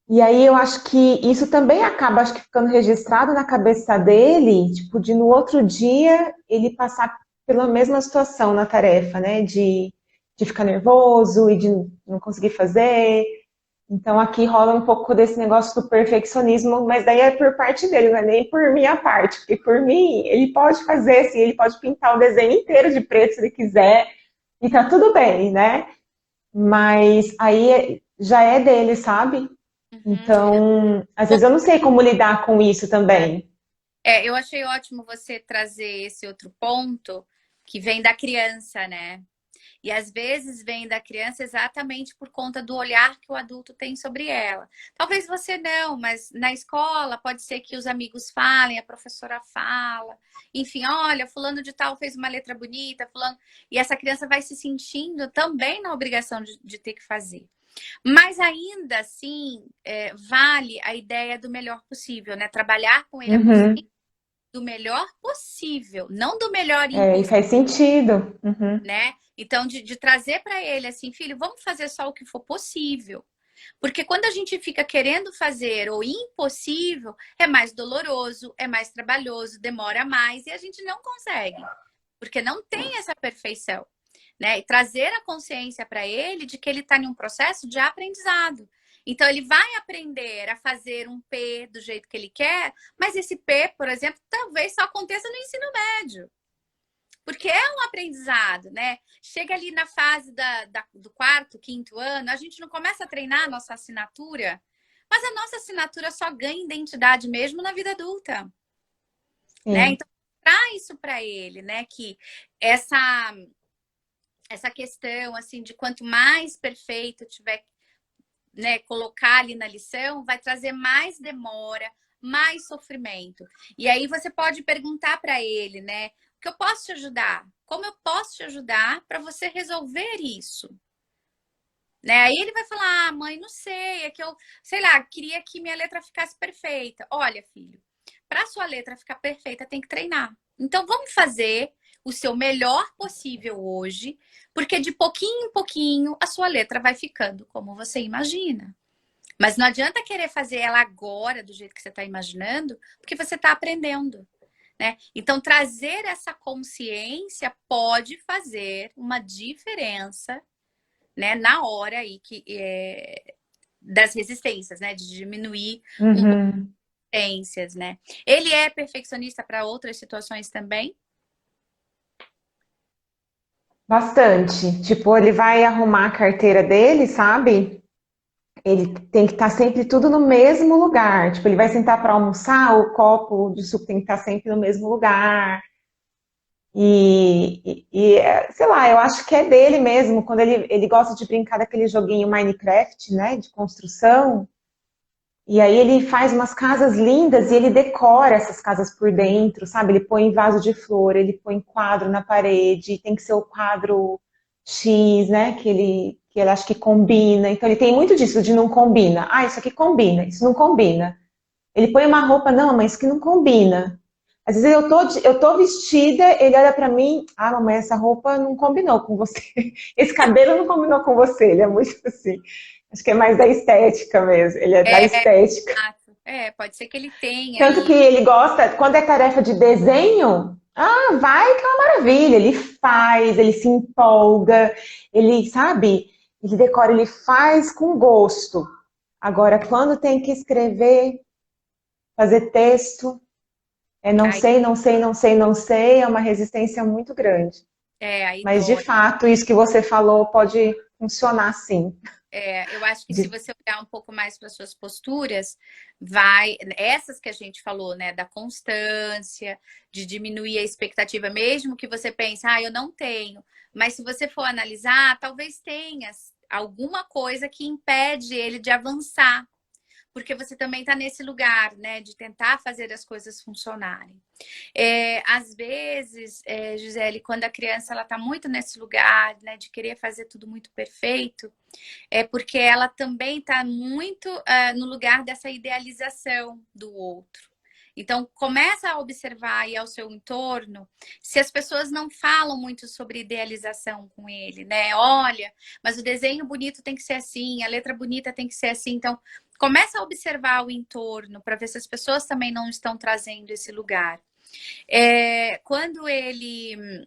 S2: E aí eu acho que isso também acaba, acho que ficando registrado na cabeça dele, tipo, de no outro dia ele passar pela mesma situação na tarefa, né? De de ficar nervoso e de não conseguir fazer. Então aqui rola um pouco desse negócio do perfeccionismo, mas daí é por parte dele, não é nem por minha parte, porque por mim ele pode fazer assim, ele pode pintar o desenho inteiro de preto se ele quiser, e tá tudo bem, né? Mas aí já é dele, sabe?
S1: Uhum.
S2: Então, às
S1: Bom,
S2: vezes eu não sei como lidar com isso também.
S1: eu achei ótimo você trazer esse outro ponto que vem da criança, né? E às vezes vem da criança exatamente por conta do olhar que o adulto tem sobre ela. Talvez você não, mas na escola pode ser que os amigos falem, a professora fala. Enfim, olha, fulano de tal fez uma letra bonita, fulano. E essa criança vai se sentindo também na obrigação de ter que fazer. Mas ainda assim, vale a ideia do melhor possível, né? Trabalhar com ele a consciência
S2: Uhum.
S1: do melhor possível, não do melhor
S2: É, e
S1: impossível,
S2: faz sentido. Uhum.
S1: né? Então, de trazer para ele assim, filho, vamos fazer só o que for possível. Porque quando a gente fica querendo fazer o impossível, é mais doloroso, é mais trabalhoso, demora mais e a gente não consegue, porque não tem essa perfeição, né? E trazer a consciência para ele de que ele está em um processo de aprendizado. Então, ele vai aprender a fazer um P do jeito que ele quer, mas esse P, por exemplo, talvez só aconteça no ensino médio. Porque é um aprendizado, né? Chega ali na fase do quarto, quinto ano, a gente não começa a treinar a nossa assinatura, mas a nossa assinatura só ganha identidade mesmo na vida adulta, né?
S2: Sim.
S1: Então, traz isso para ele, né? Que essa, essa questão, assim, de quanto mais perfeito tiver, né, colocar ali na lição, vai trazer mais demora, mais sofrimento. E aí você pode perguntar para ele, né? O que eu posso te ajudar? Como eu posso te ajudar para você resolver isso? Né? Aí ele vai falar: ah, mãe, não sei, é que eu, sei lá, queria que minha letra ficasse perfeita. Olha, filho, para sua letra ficar perfeita, tem que treinar. Então vamos fazer o seu melhor possível hoje, porque de pouquinho em pouquinho a sua letra vai ficando como você imagina. Mas não adianta querer fazer ela agora do jeito que você está imaginando, porque você está aprendendo, né? Então, trazer essa consciência pode fazer uma diferença, né? Na hora aí das resistências, né? De diminuir um pouco
S2: Uhum.
S1: as resistências, né? Ele é perfeccionista para outras situações também?
S2: Bastante. Tipo, ele vai arrumar a carteira dele, sabe? Ele tem que estar sempre tudo no mesmo lugar. Tipo, ele vai sentar para almoçar, o copo de suco tem que estar sempre no mesmo lugar. Sei lá, eu acho que é dele mesmo, quando ele gosta de brincar daquele joguinho Minecraft, né, de construção, e aí ele faz umas casas lindas e ele decora essas casas por dentro, sabe? Ele põe vaso de flor, ele põe quadro na parede, tem que ser o quadro X, né, que ele acha que combina. Então ele tem muito disso, de não combina. Ah, isso aqui combina, isso não combina. Ele põe uma roupa, não, mas isso que não combina. Às vezes eu tô vestida, ele olha pra mim, ah, mamãe, essa roupa não combinou com você. Esse cabelo não combinou com você. Ele é muito assim. Acho que é mais da estética mesmo. Ele é da
S1: É,
S2: estética.
S1: exato. Pode ser que ele tenha
S2: Tanto que
S1: aí.
S2: ele gosta, quando é tarefa de desenho, ah, vai que é uma maravilha. Ele faz, ele se empolga, ele, sabe, ele decora, ele faz com gosto. Agora, quando tem que escrever, fazer texto, é não
S1: Aí,
S2: sei, não sei, não sei, não sei, é uma resistência muito grande.
S1: aí
S2: Mas, de
S1: dói.
S2: fato, isso que você falou pode funcionar sim.
S1: Eu acho que se
S2: De-
S1: você olhar um pouco mais para suas posturas, vai. Essas que a gente falou, né? Da constância, de diminuir a expectativa, mesmo que você pense, ah, eu não tenho. Mas se você for analisar, talvez tenha alguma coisa que impede ele de avançar. Porque você também está nesse lugar, né? De tentar fazer as coisas funcionarem. Às vezes, Gisele, quando a criança ela está muito nesse lugar, né? De querer fazer tudo muito perfeito, é porque ela também está muito no lugar dessa idealização do outro. Então, começa a observar aí ao seu entorno se as pessoas não falam muito sobre idealização com ele, né? Olha, mas o desenho bonito tem que ser assim, a letra bonita tem que ser assim. Então, começa a observar o entorno para ver se as pessoas também não estão trazendo esse lugar. Quando ele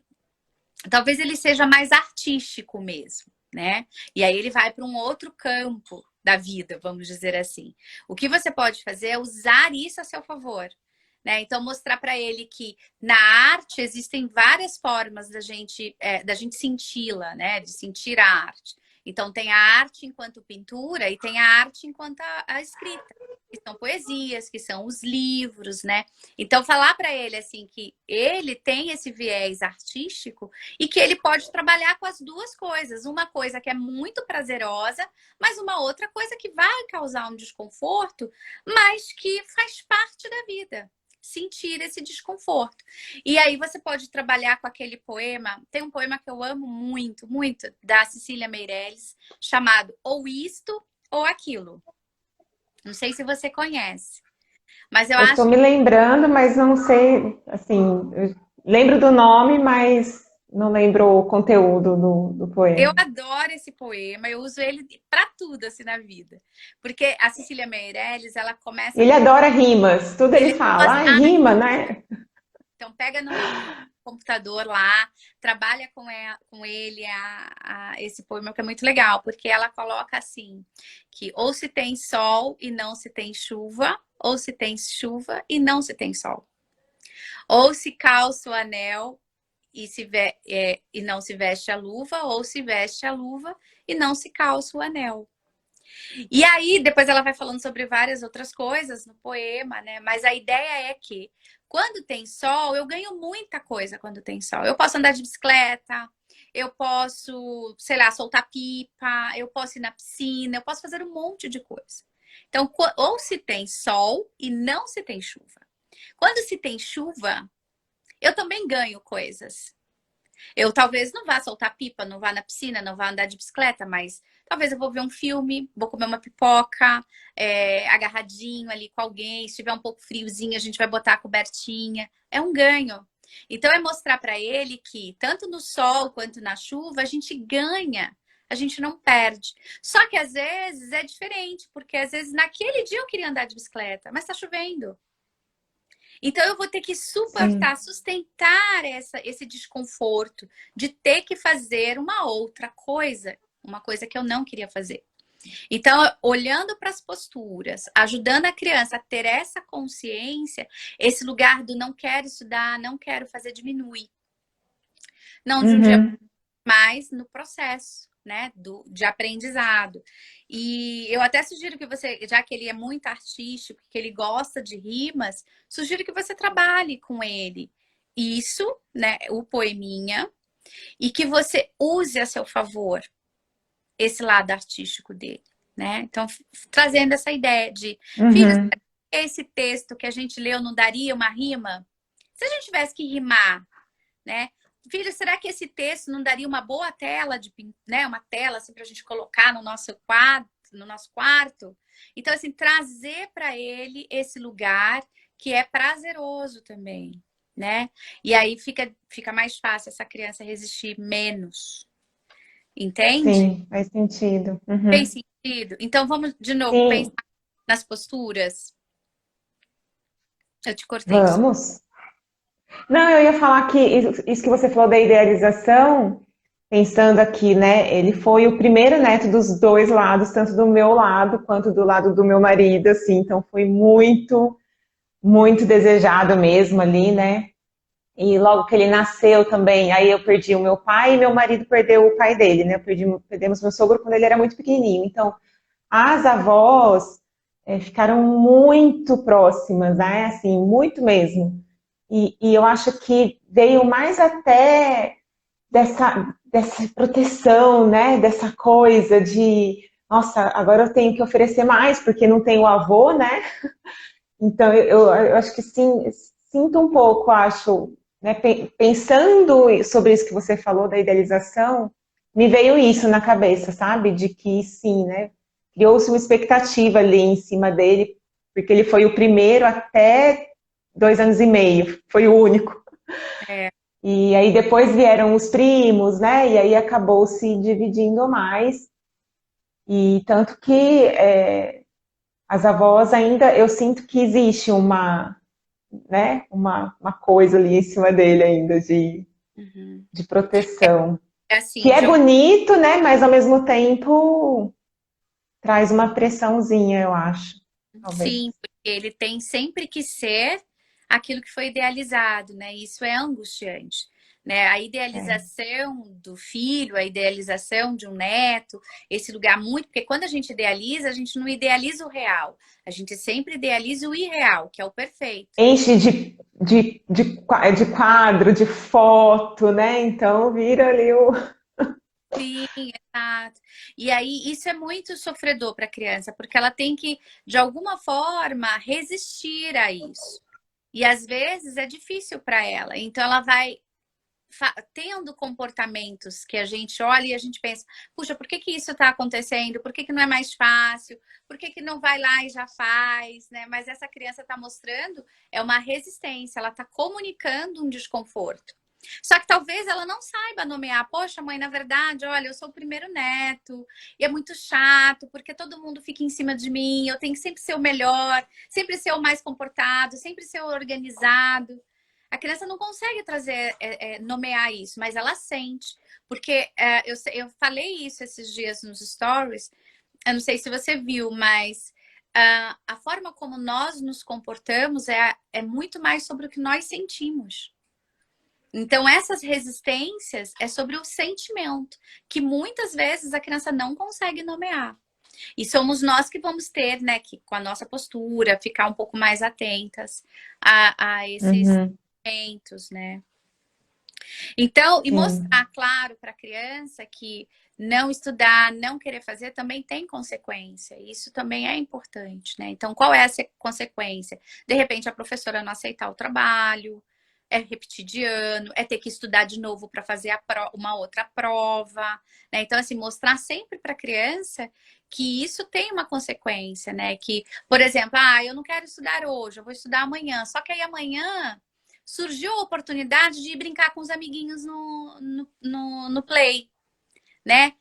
S1: talvez ele seja mais artístico mesmo, né? E aí ele vai para um outro campo da vida, vamos dizer assim. O que você pode fazer é usar isso a seu favor. Né? Então, mostrar para ele que na arte existem várias formas da gente senti-la, né? De sentir a arte. Então, tem a arte enquanto pintura e tem a arte enquanto a escrita, que são poesias, que são os livros, né? Então, falar para ele assim que ele tem esse viés artístico e que ele pode trabalhar com as duas coisas. Uma coisa que é muito prazerosa, mas uma outra coisa que vai causar um desconforto, mas que faz parte da vida. Sentir esse desconforto. E aí você pode trabalhar com aquele poema. Tem um poema que eu amo muito, muito, da Cecília Meirelles, chamado Ou Isto ou Aquilo. Não sei se você conhece, mas eu
S2: Eu tô
S1: acho
S2: me
S1: que
S2: lembrando, mas não sei, assim, eu lembro do nome, mas não lembro o conteúdo do
S1: eu
S2: poema.
S1: adoro esse poema, eu uso ele para tudo assim na vida. Porque a Cecília Meirelles, ela começa
S2: Ele adora rimas, tudo ele
S1: ele
S2: fala,
S1: gosta,
S2: ai, rima, né?
S1: então pega no computador lá, trabalha com ele esse poema que é muito legal, porque ela coloca assim, que ou se tem sol e não se tem chuva, ou se tem chuva e não se tem sol. Ou se calça o anel e não se veste a luva, ou se veste a luva e não se calça o anel. E aí, depois ela vai falando sobre várias outras coisas no poema, né? Mas a ideia é que quando tem sol, eu ganho muita coisa quando tem sol. Eu posso andar de bicicleta, eu posso, sei lá, soltar pipa, eu posso ir na piscina, eu posso fazer um monte de coisa. Então, ou se tem sol e não se tem chuva. Quando se tem chuva, eu também ganho coisas. Eu talvez não vá soltar pipa, não vá na piscina, não vá andar de bicicleta, mas talvez eu vou ver um filme, vou comer uma pipoca, agarradinho ali com alguém. Se tiver um pouco friozinho, a gente vai botar a cobertinha. É um ganho. Então é mostrar para ele que tanto no sol quanto na chuva a gente ganha, a gente não perde. Só que às vezes é diferente, porque às vezes naquele dia eu queria andar de bicicleta, mas tá chovendo. Então eu vou ter que suportar,
S2: Sim,
S1: sustentar esse desconforto de ter que fazer uma outra coisa, uma coisa que eu não queria fazer. Então, olhando para as posturas, ajudando a criança a ter essa consciência, esse lugar do não quero estudar, não quero fazer, diminui. Não de um dia
S2: uhum,
S1: mais no processo, né, de aprendizado. E eu até sugiro que você, já que ele é muito artístico, que ele gosta de rimas, sugiro que você trabalhe com ele isso, né, o poeminha, e que você use a seu favor esse lado artístico dele, né? Então, trazendo essa ideia de, filho, será
S2: uhum.
S1: que esse texto que a gente leu não daria uma rima? Se a gente tivesse que rimar, né? Filho, será que esse texto não daria uma boa tela né? Uma tela assim para a gente colocar no nosso quadro, no nosso quarto? Então, assim, trazer para ele esse lugar que é prazeroso também, né? E aí fica mais fácil essa criança resistir menos, entende?
S2: Sim, faz sentido.
S1: Tem
S2: Uhum.
S1: sentido? Então vamos de novo pensar
S2: Sim,
S1: nas posturas. Eu te cortei, desculpa.
S2: vamos. Não, eu ia falar que isso que você falou da idealização, pensando aqui, né? Ele foi o primeiro neto dos dois lados, tanto do meu lado quanto do lado do meu marido, assim, então foi muito, muito desejado mesmo ali, né? E logo que ele nasceu também, aí eu perdi o meu pai e meu marido perdeu o pai dele, né? Perdemos meu sogro quando ele era muito pequenininho. Então, as avós ficaram muito próximas, né? Assim, muito mesmo. E eu acho que veio mais até dessa proteção, né? Dessa coisa de, nossa, agora eu tenho que oferecer mais porque não tenho avô, né? Então eu acho que sim, sinto um pouco, acho, né? Pensando sobre isso que você falou da idealização, me veio isso na cabeça, sabe? De que sim, né? Criou-se uma expectativa ali em cima dele, porque ele foi o primeiro até 2 anos e meio, foi o único.
S1: É,
S2: E aí depois vieram os primos, né? E aí acabou se dividindo mais. E tanto que as avós ainda, eu sinto que existe uma, né? Uma coisa ali em cima dele ainda de.
S1: Uhum.
S2: de proteção.
S1: É
S2: Que
S1: assim,
S2: é bonito, né? Mas ao mesmo tempo traz uma pressãozinha, eu acho. Talvez.
S1: sim, porque ele tem sempre que ser aquilo que foi idealizado, né? Isso é angustiante, né? A
S2: É.
S1: idealização do filho, a idealização de um neto, esse lugar muito, porque quando a gente não idealiza o real, a gente sempre idealiza o irreal, que é o perfeito.
S2: Enche de quadro, de foto, né? Então vira ali o.
S1: Sim, exato. E aí isso é muito sofredor para a criança, porque ela tem que, de alguma forma, resistir a isso. E às vezes é difícil para ela. Então ela vai tendo comportamentos que a gente olha e a gente pensa, puxa, por que que isso está acontecendo? Por que que não é mais fácil? Por que que não vai lá e já faz, né? Mas essa criança está mostrando é uma resistência, ela está comunicando um desconforto. Só que talvez ela não saiba nomear. Poxa, mãe, na verdade, olha, eu sou o primeiro neto e é muito chato porque todo mundo fica em cima de mim. Eu tenho que sempre ser o melhor, sempre ser o mais comportado, sempre ser o organizado. A criança não consegue trazer, nomear isso, mas ela sente. Porque eu falei isso esses dias nos stories. Eu não sei se você viu, mas a forma como nós nos comportamos é muito mais sobre o que nós sentimos. Então, essas resistências é sobre o sentimento, que muitas vezes a criança não consegue nomear. E somos nós que vamos ter, né, que com a nossa postura, ficar um pouco mais atentas a esses
S2: Uhum,
S1: sentimentos, né? Então, e
S2: sim.
S1: mostrar claro para a criança que não estudar, não querer fazer também tem consequência. Isso também é importante, né? Então, qual é essa consequência? De repente, a professora não aceitar o trabalho, é repetir de ano, é ter que estudar de novo para fazer uma outra prova, né? Então, assim, mostrar sempre para a criança que isso tem uma consequência, né? Que, por exemplo, eu não quero estudar hoje, eu vou estudar amanhã. Só que aí amanhã surgiu a oportunidade de brincar com os amiguinhos no play, né?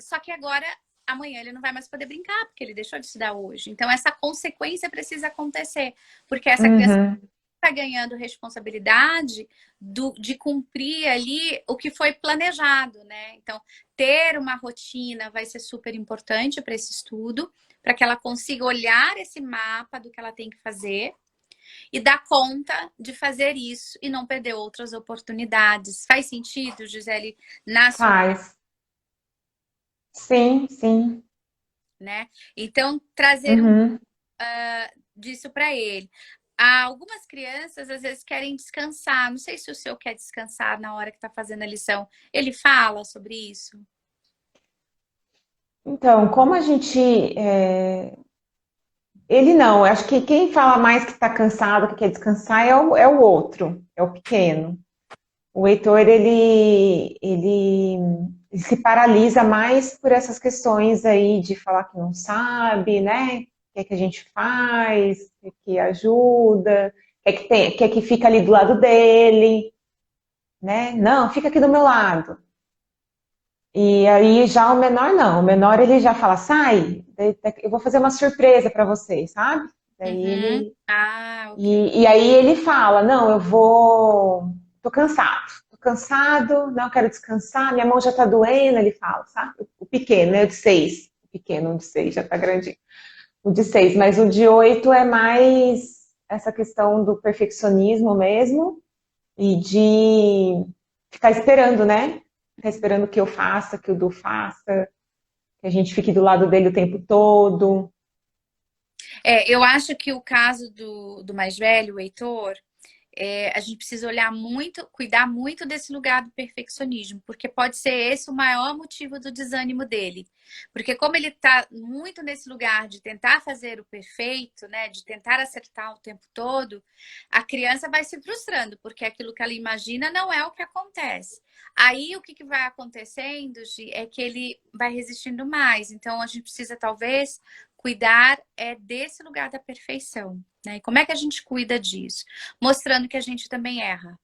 S1: Só que agora, amanhã, ele não vai mais poder brincar, porque ele deixou de estudar hoje. Então, essa consequência precisa acontecer, porque essa criança
S2: Uhum.
S1: está ganhando responsabilidade de cumprir ali o que foi planejado, né? Então, ter uma rotina vai ser super importante para esse estudo, para que ela consiga olhar esse mapa do que ela tem que fazer e dar conta de fazer isso e não perder outras oportunidades. Faz sentido, Gisele, na sua opinião,
S2: Faz. Sim, sim.
S1: né? Então, trazer
S2: Uhum.
S1: disso para ele. Algumas crianças às vezes querem descansar. Não sei se o seu quer descansar na hora que está fazendo a lição. Ele fala sobre isso?
S2: Então, como a gente. Ele não, eu acho que quem fala mais que está cansado, que quer descansar, é o outro, é o pequeno. O Heitor, ele se paralisa mais por essas questões aí de falar que não sabe, né? Quer que a gente faz, quer que ajuda, quer que fica ali do lado dele, né? Não, fica aqui do meu lado. E aí já o menor não, o menor ele já fala, sai, eu vou fazer uma surpresa para você, sabe? Daí
S1: Uhum.
S2: ele
S1: Ah, ok.
S2: e aí ele fala, não, eu vou, tô cansado, não quero descansar, minha mão já tá doendo, ele fala, sabe? O pequeno, né, o de 6, o pequeno, o de 6 já tá grandinho, o de 6, mas o de 8 é mais essa questão do perfeccionismo mesmo e de ficar esperando, né? Ficar esperando que eu faça, que o Du faça, que a gente fique do lado dele o tempo todo.
S1: Eu acho que o caso do mais velho, o Heitor, a gente precisa olhar muito, cuidar muito desse lugar do perfeccionismo, porque pode ser esse o maior motivo do desânimo dele. Porque como ele está muito nesse lugar de tentar fazer o perfeito, né, de tentar acertar o tempo todo, a criança vai se frustrando, porque aquilo que ela imagina não é o que acontece. Aí o que vai acontecendo, Gi, é que ele vai resistindo mais. Então a gente precisa talvez cuidar desse lugar da perfeição. Né? E como é que a gente cuida disso? Mostrando que a gente também erra.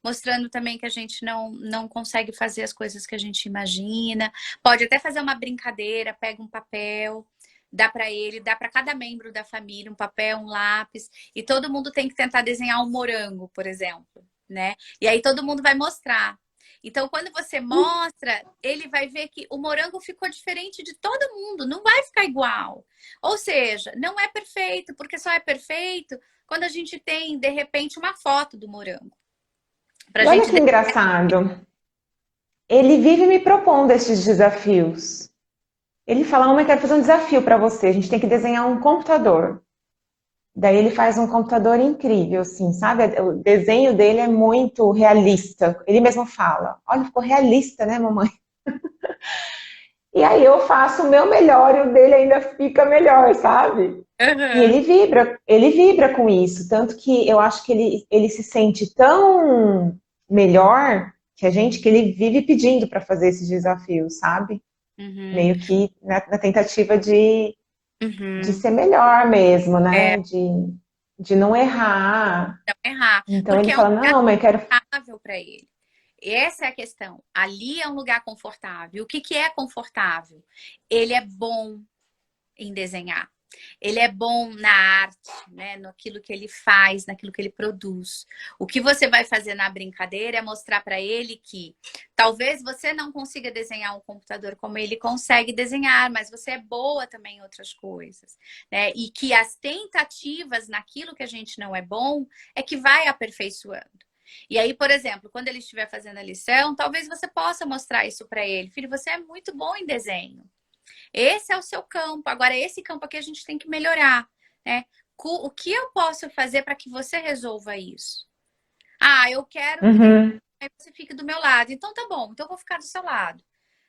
S1: Mostrando também que a gente não consegue fazer as coisas que a gente imagina. Pode até fazer uma brincadeira, pega um papel, dá para ele, dá para cada membro da família um papel, um lápis, e todo mundo tem que tentar desenhar um morango, por exemplo. né? E aí todo mundo vai mostrar. Então, quando você mostra, ele vai ver que o morango ficou diferente de todo mundo, não vai ficar igual. Ou seja, não é perfeito, porque só é perfeito quando a gente tem, de repente, uma foto do morango. Pra
S2: E olha
S1: gente.
S2: que engraçado. Ele vive me propondo esses desafios. Ele fala, mamãe, quero fazer um desafio para você. A gente tem que desenhar um computador. Daí ele faz um computador incrível, assim, sabe? O desenho dele é muito realista. Ele mesmo fala, olha, ficou realista, né, mamãe? E aí eu faço o meu melhor e o dele ainda fica melhor, sabe? E
S1: Uhum.
S2: ele vibra com isso. Tanto que eu acho que ele se sente tão melhor que a gente, que ele vive pedindo para fazer esses desafios, sabe?
S1: Uhum.
S2: Meio que na tentativa de
S1: Uhum.
S2: ser melhor mesmo,
S1: É,
S2: né? De não errar.
S1: não errar.
S2: Então ele
S1: Porque é um
S2: fala,
S1: lugar
S2: não, mãe, eu quero.
S1: confortável para ele. Essa é a questão. Ali é um lugar confortável. O que que é confortável? Ele é bom em desenhar. Ele é bom na arte, né? Naquilo que ele faz, naquilo que ele produz. O que você vai fazer na brincadeira é mostrar para ele que talvez você não consiga desenhar um computador como ele consegue desenhar, mas você é boa também em outras coisas, né? E que as tentativas naquilo que a gente não é bom é que vai aperfeiçoando. E aí, por exemplo, quando ele estiver fazendo a lição, talvez você possa mostrar isso para ele. Filho, você é muito bom em desenho. Esse é o seu campo. Agora, esse campo aqui a gente tem que melhorar, né? O que eu posso fazer para que você resolva isso? Ah, eu quero que
S2: Uhum,
S1: você fique do meu lado. Então tá bom, então eu vou ficar do seu lado.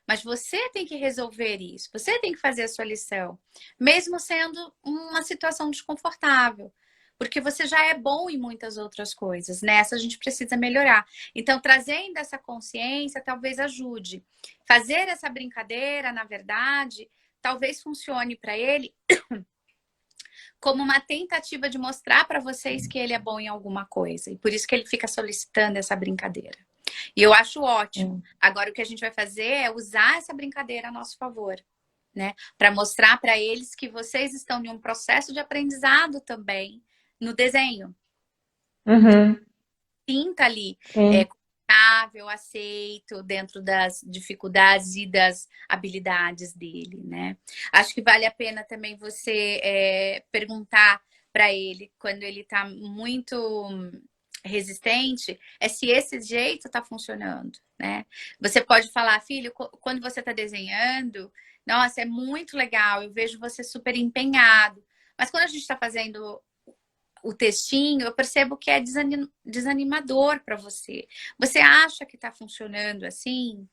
S1: Mas você tem que resolver isso. Você tem que fazer a sua lição, mesmo sendo uma situação desconfortável. Porque você já é bom em muitas outras coisas. Nessa a gente precisa melhorar. Então, trazendo essa consciência talvez ajude. Fazer essa brincadeira, na verdade, talvez funcione para ele como uma tentativa de mostrar para vocês que ele é bom em alguma coisa. E por isso que ele fica solicitando essa brincadeira. E eu acho ótimo. Agora, o que a gente vai fazer é usar essa brincadeira a nosso favor, né? Para mostrar para eles que vocês estão em um processo de aprendizado também no desenho.
S2: uhum,
S1: Sinta ali,
S2: sim.
S1: confortável, aceito dentro das dificuldades e das habilidades dele, né? Acho que vale a pena também você perguntar para ele quando ele está muito resistente, é se esse jeito está funcionando, né? Você pode falar, filho, quando você está desenhando, nossa, é muito legal, eu vejo você super empenhado. Mas quando a gente está fazendo o textinho, eu percebo que é desanimador para você. Você acha que está funcionando assim?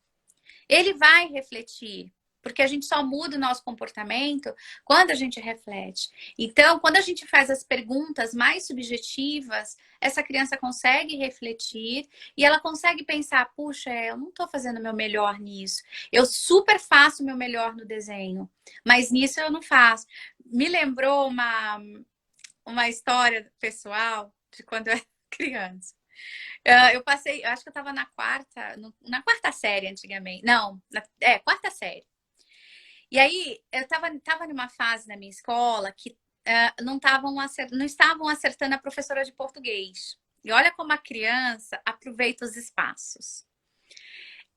S1: Ele vai refletir, porque a gente só muda o nosso comportamento quando a gente reflete. Então, quando a gente faz as perguntas mais subjetivas, essa criança consegue refletir e ela consegue pensar: puxa, eu não estou fazendo o meu melhor nisso. Eu super faço o meu melhor no desenho, mas nisso eu não faço. Me lembrou uma história pessoal de quando eu era criança. Eu passei, eu acho que eu estava na quarta série antigamente. Não, quarta série. E aí, eu tava numa fase na minha escola que não estavam acertando a professora de português. E olha como a criança aproveita os espaços.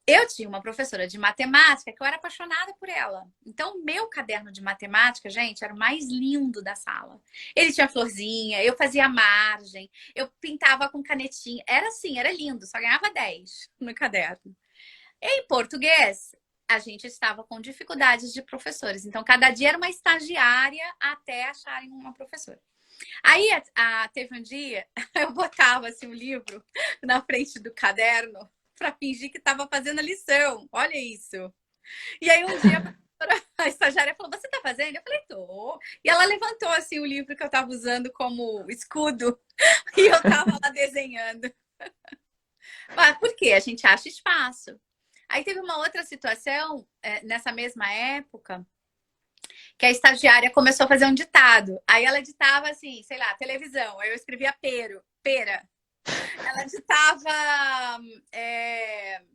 S1: Eu tinha uma professora de matemática que eu era apaixonada por ela. Então, meu caderno de matemática, gente, era o mais lindo da sala. Ele tinha florzinha, eu fazia margem, eu pintava com canetinha. Era assim, era lindo, só ganhava 10 no caderno. Em português, a gente estava com dificuldades de professores. Então, cada dia era uma estagiária até acharem uma professora. Aí, teve um dia, eu botava assim, o livro na frente do caderno para fingir que estava fazendo a lição. Olha isso. E aí, um dia, a estagiária falou: Você tá fazendo? Eu falei: Tô. E ela levantou assim o livro que eu estava usando como escudo e eu estava lá desenhando. Mas por quê? A gente acha espaço. Aí teve uma outra situação, nessa mesma época, que a estagiária começou a fazer um ditado. Aí ela ditava assim, sei lá, televisão. Aí eu escrevia pera. Ela ditava,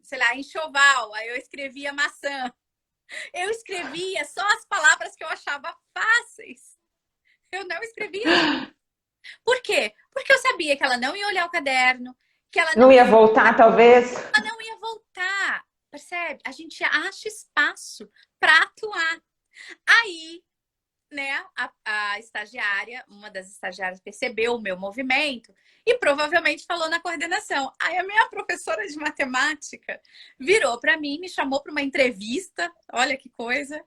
S1: sei lá, enxoval. Aí eu escrevia maçã. Eu escrevia só as palavras que eu achava fáceis. Eu não escrevia. Por quê? Porque eu sabia que ela não ia olhar o caderno, que ela
S2: Não
S1: não
S2: ia
S1: ia,
S2: voltar, talvez?
S1: ela não ia voltar, percebe? A gente acha espaço para atuar. Aí, né, a estagiária, uma das estagiárias percebeu o meu movimento e provavelmente falou na coordenação. Aí a minha professora de matemática virou para mim, me chamou para uma entrevista, olha que coisa,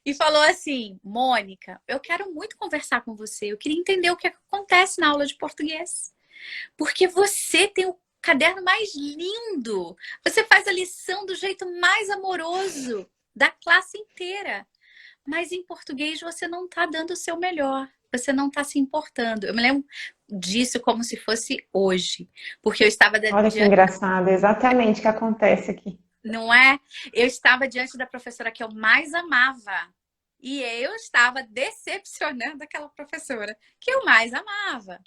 S1: e falou assim: Mônica, eu quero muito conversar com você, eu queria entender o que acontece na aula de português. Porque você tem o caderno mais lindo, você faz a lição do jeito mais amoroso da classe inteira. Mas em português você não está dando o seu melhor. Você não está se importando. Eu me lembro disso como se fosse hoje. Porque eu estava
S2: Olha que
S1: diante,
S2: engraçado, é exatamente o que acontece aqui.
S1: não é? Eu estava diante da professora que eu mais amava. E eu estava decepcionando aquela professora que eu mais amava.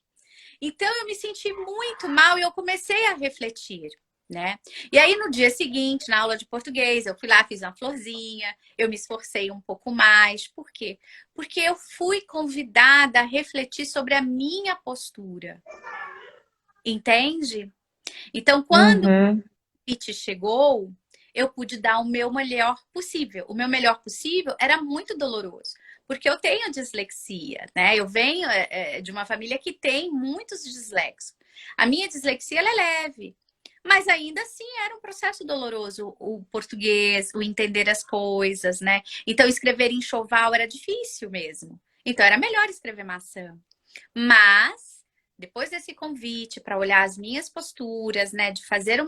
S1: Então eu me senti muito mal e eu comecei a refletir, né? E aí no dia seguinte, na aula de português, eu fui lá, fiz uma florzinha, eu me esforcei um pouco mais. Por quê? Porque eu fui convidada a refletir sobre a minha postura. Entende? Então, quando o
S2: Uhum,
S1: convite chegou, eu pude dar o meu melhor possível. O meu melhor possível era muito doloroso, porque eu tenho dislexia, né? Eu venho de uma família que tem muitos disléxicos. A minha dislexia ela é leve, mas ainda assim era um processo doloroso o português, o entender as coisas, né? Então escrever em enxoval era difícil mesmo. Então era melhor escrever maçã. Mas depois desse convite para olhar as minhas posturas, né, de fazer o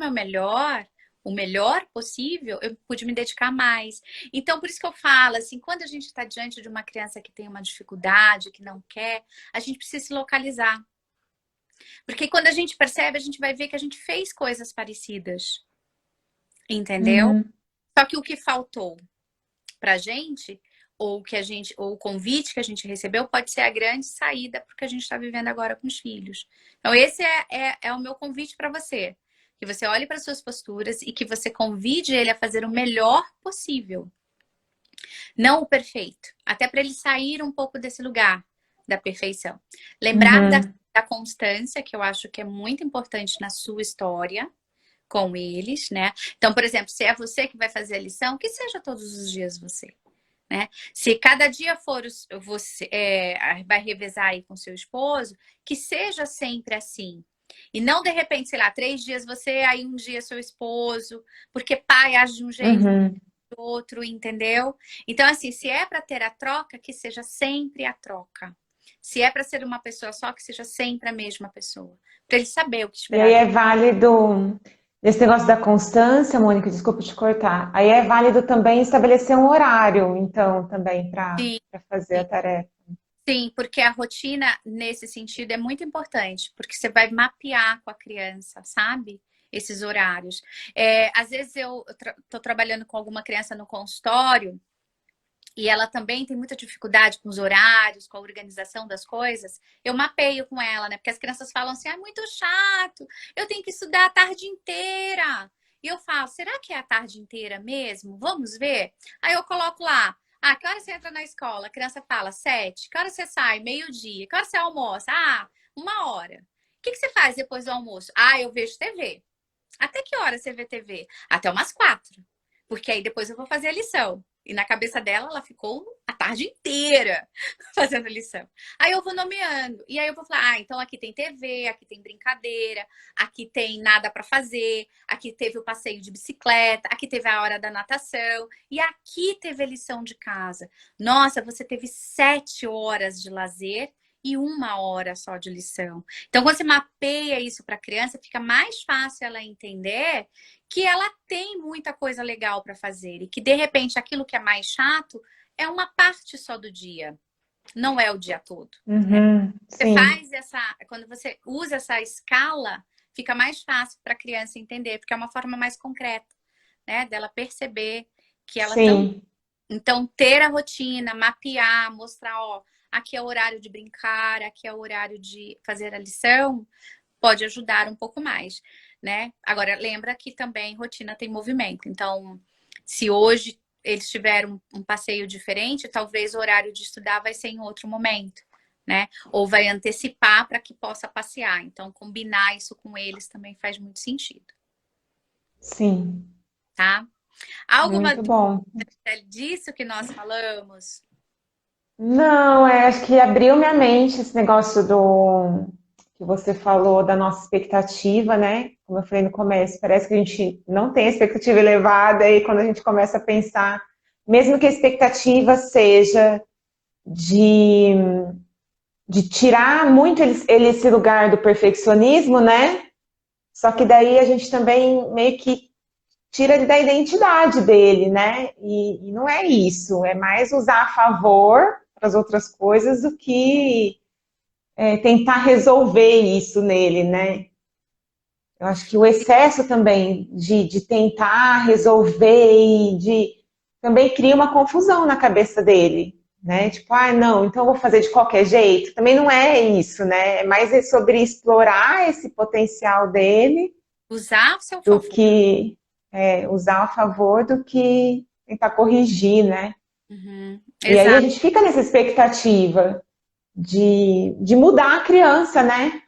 S1: melhor possível, eu pude me dedicar mais. Então, por isso que eu falo, assim, quando a gente está diante de uma criança que tem uma dificuldade, que não quer, a gente precisa se localizar. Porque quando a gente percebe, a gente vai ver que a gente fez coisas parecidas, entendeu?
S2: uhum.
S1: Só que o que faltou pra gente, ou o convite que a gente recebeu, pode ser a grande saída para o que a gente está vivendo agora com os filhos. Então, esse é o meu convite para você. Que você olhe para suas posturas e que você convide ele a fazer o melhor possível. Não o perfeito. Até para ele sair um pouco desse lugar da perfeição. Lembrar
S2: Uhum.
S1: da constância, que eu acho que é muito importante na sua história com eles, né? Então, por exemplo, se é você que vai fazer a lição, que seja todos os dias você. Né? Se cada dia for você vai revezar aí com seu esposo, que seja sempre assim. E não de repente, sei lá, 3 dias você, aí um dia seu esposo, porque pai age de um jeito,
S2: Uhum.
S1: do outro, entendeu? Então, assim, se é para ter a troca, que seja sempre a troca. Se é para ser uma pessoa só, que seja sempre a mesma pessoa. Para ele saber o que
S2: E
S1: esperar
S2: aí
S1: de
S2: é válido, esse negócio da constância, Mônica, desculpa te cortar. Aí é válido também estabelecer um horário, então, também para
S1: si.
S2: fazer a tarefa.
S1: Sim, porque a rotina, nesse sentido, é muito importante, porque você vai mapear com a criança, sabe? Esses horários. Às vezes eu estou trabalhando com alguma criança no consultório e ela também tem muita dificuldade com os horários, com a organização das coisas. Eu mapeio com ela, né? Porque as crianças falam assim: é muito chato, eu tenho que estudar a tarde inteira. E eu falo: será que é a tarde inteira mesmo? Vamos ver? Aí eu coloco lá. Ah, que hora você entra na escola? A criança fala 7. Que hora você sai? Meio-dia. Que hora você almoça? Ah, 1 hora. O que você faz depois do almoço? Ah, eu vejo TV. Até que hora você vê TV? Até umas 4. Porque aí depois eu vou fazer a lição. E na cabeça dela, ela ficou a tarde inteira fazendo a lição. Aí eu vou nomeando. E aí eu vou falar: ah, então aqui tem TV, aqui tem brincadeira, aqui tem nada para fazer, aqui teve o passeio de bicicleta, aqui teve a hora da natação, e aqui teve a lição de casa. Nossa, você teve 7 horas de lazer e 1 hora só de lição. Então, quando você mapeia isso para a criança, fica mais fácil ela entender que ela tem muita coisa legal para fazer e que, de repente, aquilo que é mais chato é uma parte só do dia, não é o dia todo.
S2: Uhum,
S1: Você
S2: sim,
S1: faz quando você usa essa escala, fica mais fácil para a criança entender, porque é uma forma mais concreta, né, dela perceber que ela também.
S2: sim.
S1: Então, ter a rotina, mapear, mostrar, ó, aqui é o horário de brincar, aqui é o horário de fazer a lição, pode ajudar um pouco mais, né? Agora, lembra que também rotina tem movimento. Então, se hoje eles tiveram um passeio diferente, talvez o horário de estudar vai ser em outro momento, né? Ou vai antecipar para que possa passear. Então, combinar isso com eles também faz muito sentido,
S2: Sim,
S1: tá? Alguma
S2: muito
S1: dúvida
S2: bom.
S1: disso que nós falamos?
S2: Não, acho que abriu minha mente esse negócio do que você falou da nossa expectativa, né? Como eu falei no começo, parece que a gente não tem a expectativa elevada e quando a gente começa a pensar, mesmo que a expectativa seja de, de tirar muito ele esse lugar do perfeccionismo, né? Só que daí a gente também meio que tira ele da identidade dele, né? E não é isso, é mais usar a favor para as outras coisas do que tentar resolver isso nele, né? Eu acho que o excesso também de tentar resolver e de também cria uma confusão na cabeça dele, né? Tipo, ah, não, então eu vou fazer de qualquer jeito. Também não é isso, né? É mais sobre explorar esse potencial dele
S1: Usar o seu
S2: do
S1: favor.
S2: que usar a favor do que tentar corrigir, né?
S1: Uhum,
S2: E aí a
S1: exato.
S2: gente fica nessa expectativa de mudar a criança, né?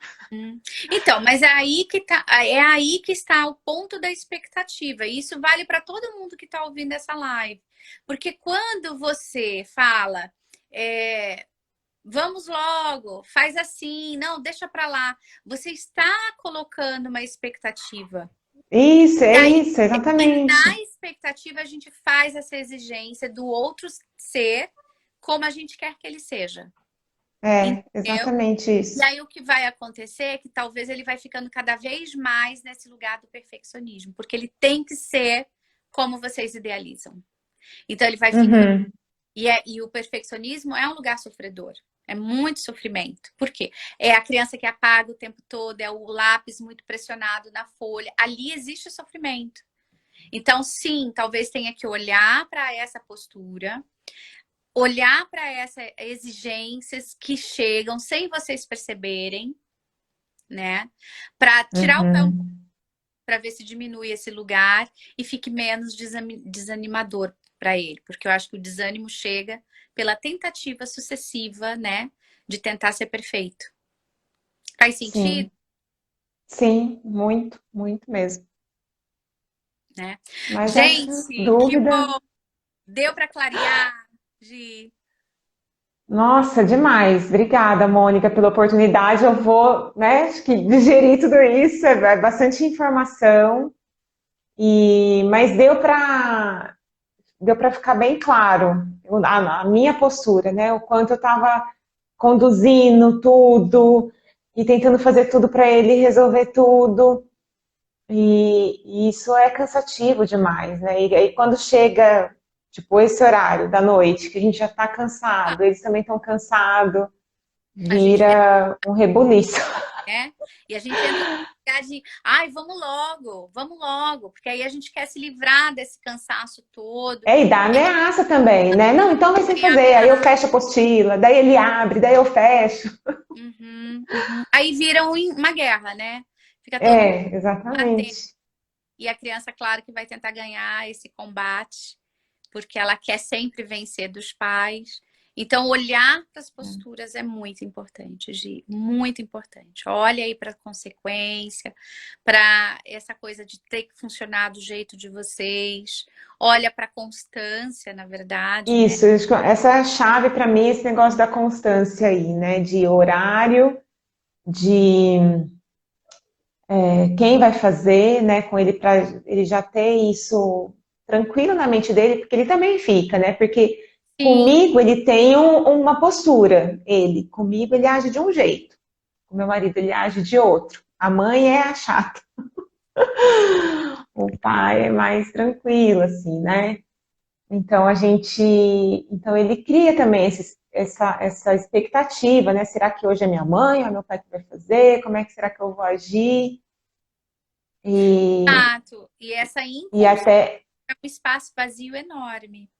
S1: Então, mas é aí que tá, é aí que está o ponto da expectativa. E isso vale para todo mundo que está ouvindo essa live. Porque quando você fala, é, vamos logo, faz assim, não, deixa para lá, você está colocando uma expectativa. E aí,
S2: Isso,
S1: e na
S2: exatamente.
S1: expectativa, a gente faz essa exigência do outro ser como a gente quer que ele seja.
S2: É,
S1: Entendeu?
S2: exatamente
S1: E
S2: isso.
S1: aí o que vai acontecer é que talvez ele vai ficando cada vez mais nesse lugar do perfeccionismo, porque ele tem que ser como vocês idealizam. Então ele vai ficando.
S2: Uhum.
S1: E o perfeccionismo é um lugar sofredor. É muito sofrimento. Por quê? É a criança que apaga o tempo todo, é o lápis muito pressionado na folha. Ali existe sofrimento. Então, sim, talvez tenha que olhar para essa postura, olhar para essas exigências que chegam sem vocês perceberem, né? Para tirar o pé
S2: Uhum.
S1: para ver se diminui esse lugar e fique menos desanimador para ele, porque eu acho que o desânimo chega pela tentativa sucessiva, né, de tentar ser perfeito. Faz sentido,
S2: Sim, sim, muito, muito mesmo.
S1: né?
S2: Mas essa
S1: Gente, que
S2: dúvida,
S1: bom! Deu para clarear, de
S2: nossa, demais. Obrigada, Mônica, pela oportunidade. Eu vou, né, acho que digerir tudo isso, é bastante informação, mas deu para ficar bem claro a minha postura, né? O quanto eu estava conduzindo tudo e tentando fazer tudo para ele resolver tudo. E isso é cansativo demais, né? E aí quando chega, tipo, esse horário da noite, que a gente já está cansado, eles também estão cansados,
S1: a gente
S2: vira um rebuliço.
S1: né? E a gente entra no lugar de, ai, vamos logo, porque aí a gente quer se livrar desse cansaço todo.
S2: É, e dá ameaça também, né? Não, então vai ser
S1: Tem
S2: fazer. Aí eu
S1: ameaça.
S2: fecho a apostila, daí ele abre, daí eu fecho.
S1: Uhum, uhum. Aí vira uma guerra, né? Fica todo mundo
S2: É,
S1: batendo.
S2: exatamente.
S1: E a criança, claro, que vai tentar ganhar esse combate, porque ela quer sempre vencer dos pais. Então, olhar para as posturas é muito importante, Gi, muito importante. Olha aí para a consequência, para essa coisa de ter que funcionar do jeito de vocês. Olha para a constância, na verdade, né?
S2: Isso, essa é a chave para mim, esse negócio da constância aí, né? De horário, de quem vai fazer, né, com ele para ele já ter isso tranquilo na mente dele, porque ele também fica, né? Porque
S1: Sim,
S2: comigo ele tem uma postura, comigo ele age de um jeito, com meu marido ele age de outro. A mãe é a chata, o pai é mais tranquilo, assim, né? Então ele cria também essa expectativa, né? Será que hoje é minha mãe ou é meu pai que vai fazer? Como é que será que eu vou agir? E,
S1: exato. E essa
S2: e
S1: inconsciência
S2: até
S1: é um espaço vazio enorme.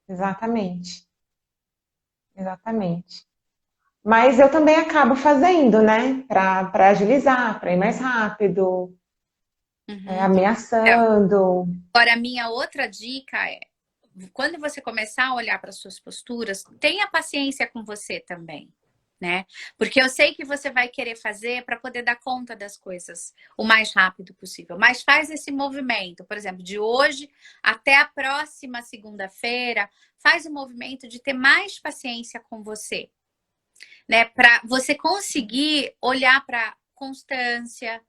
S2: exatamente, exatamente. Mas eu também acabo fazendo, né? Para agilizar, para ir mais rápido,
S1: Uhum. É,
S2: ameaçando.
S1: agora, a minha outra dica é quando você começar a olhar para suas posturas, tenha paciência com você também, né? Porque eu sei que você vai querer fazer para poder dar conta das coisas o mais rápido possível. Mas faz esse movimento, por exemplo, de hoje até a próxima segunda-feira, faz o movimento de ter mais paciência com você, né? Para você conseguir olhar para constância,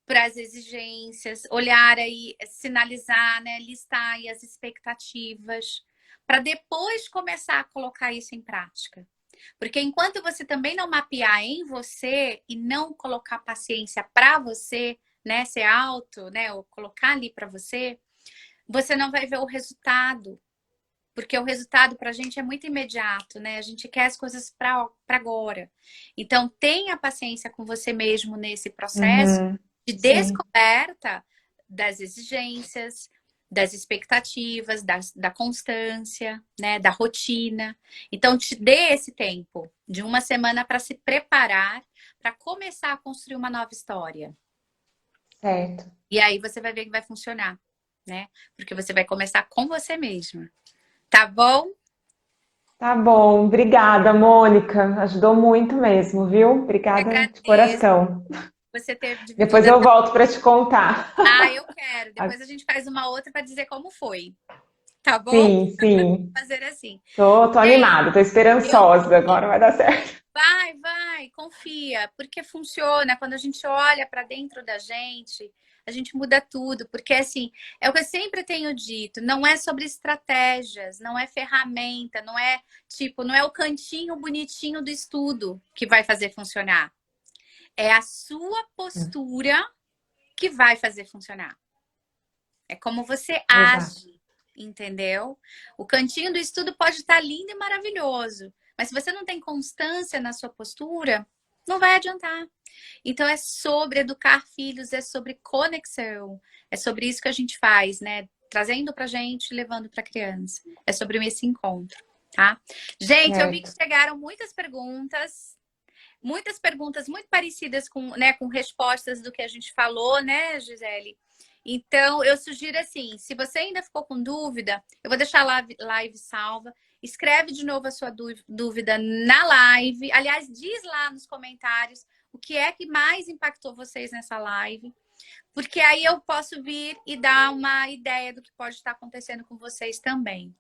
S1: para as exigências, olhar aí, sinalizar, né? Listar aí as expectativas, para depois começar a colocar isso em prática. Porque enquanto você também não mapear em você e não colocar paciência para você, né, ser alto, né, ou colocar ali para você, você não vai ver o resultado. Porque o resultado para a gente é muito imediato, né? A gente quer as coisas para agora. Então, tenha paciência com você mesmo nesse processo
S2: Uhum.
S1: de
S2: Sim,
S1: descoberta das exigências, das expectativas, da constância, né, da rotina. Então, te dê esse tempo de uma semana para se preparar, para começar a construir uma nova história.
S2: certo.
S1: E aí você vai ver que vai funcionar, né? Porque você vai começar com você mesma. Tá bom?
S2: Tá bom, obrigada, Mônica. Ajudou muito mesmo, viu?
S1: Eu
S2: Obrigada de
S1: agradeço
S2: coração.
S1: você ter
S2: Depois
S1: dividido
S2: eu
S1: essa.
S2: volto para te contar.
S1: Ah, eu quero. Depois a gente faz uma outra para dizer como foi. Tá bom?
S2: Sim, sim.
S1: Fazer assim.
S2: Tô
S1: Gente,
S2: animada, tô
S1: eu
S2: esperançosa. Agora vai dar certo.
S1: vai, confia, porque funciona. Quando a gente olha para dentro da gente, a gente muda tudo, porque assim, é o que eu sempre tenho dito, não é sobre estratégias, não é ferramenta, não é tipo, não é o cantinho bonitinho do estudo que vai fazer funcionar. É a sua postura que vai fazer funcionar. É como você
S2: Exato.
S1: age, entendeu? O cantinho do estudo pode estar lindo e maravilhoso, mas se você não tem constância na sua postura, não vai adiantar. Então é sobre educar filhos, é sobre conexão, é sobre isso que a gente faz, né? Trazendo pra gente, levando pra criança. É sobre esse encontro, tá? Gente, eu vi que
S2: Certo.
S1: chegaram muitas perguntas muito parecidas com, né, com respostas do que a gente falou, né, Gisele? Então, eu sugiro assim, se você ainda ficou com dúvida, eu vou deixar a live salva. Escreve de novo a sua dúvida na live. Aliás, diz lá nos comentários o que é que mais impactou vocês nessa live. Porque aí eu posso vir e dar uma ideia do que pode estar acontecendo com vocês também.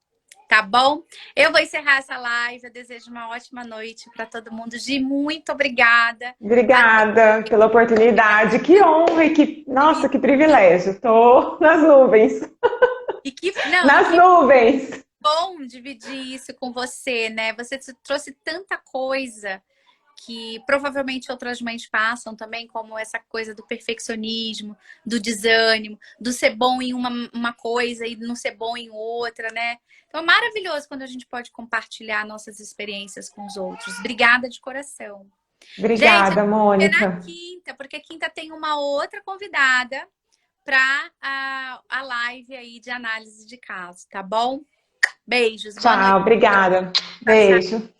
S1: Tá bom? Eu vou encerrar essa live. Eu desejo uma ótima noite para todo mundo. Gi, muito obrigada. Até
S2: Obrigada pela oportunidade. Que honra e que, nossa, que privilégio. Tô nas nuvens.
S1: e que não, e
S2: Nas
S1: que
S2: nuvens.
S1: bom dividir isso com você, né? Você trouxe tanta coisa que provavelmente outras mães passam também, como essa coisa do perfeccionismo, do desânimo, do ser bom em uma coisa e não ser bom em outra, né? Então é maravilhoso quando a gente pode compartilhar nossas experiências com os outros. Obrigada de coração. Gente,
S2: Obrigada,
S1: é na
S2: Mônica.
S1: quinta, porque quinta tem uma outra convidada para a live aí de análise de caso, tá bom? Beijos, boa noite.
S2: Tchau, obrigada.
S1: Tchau, tchau.
S2: Beijo.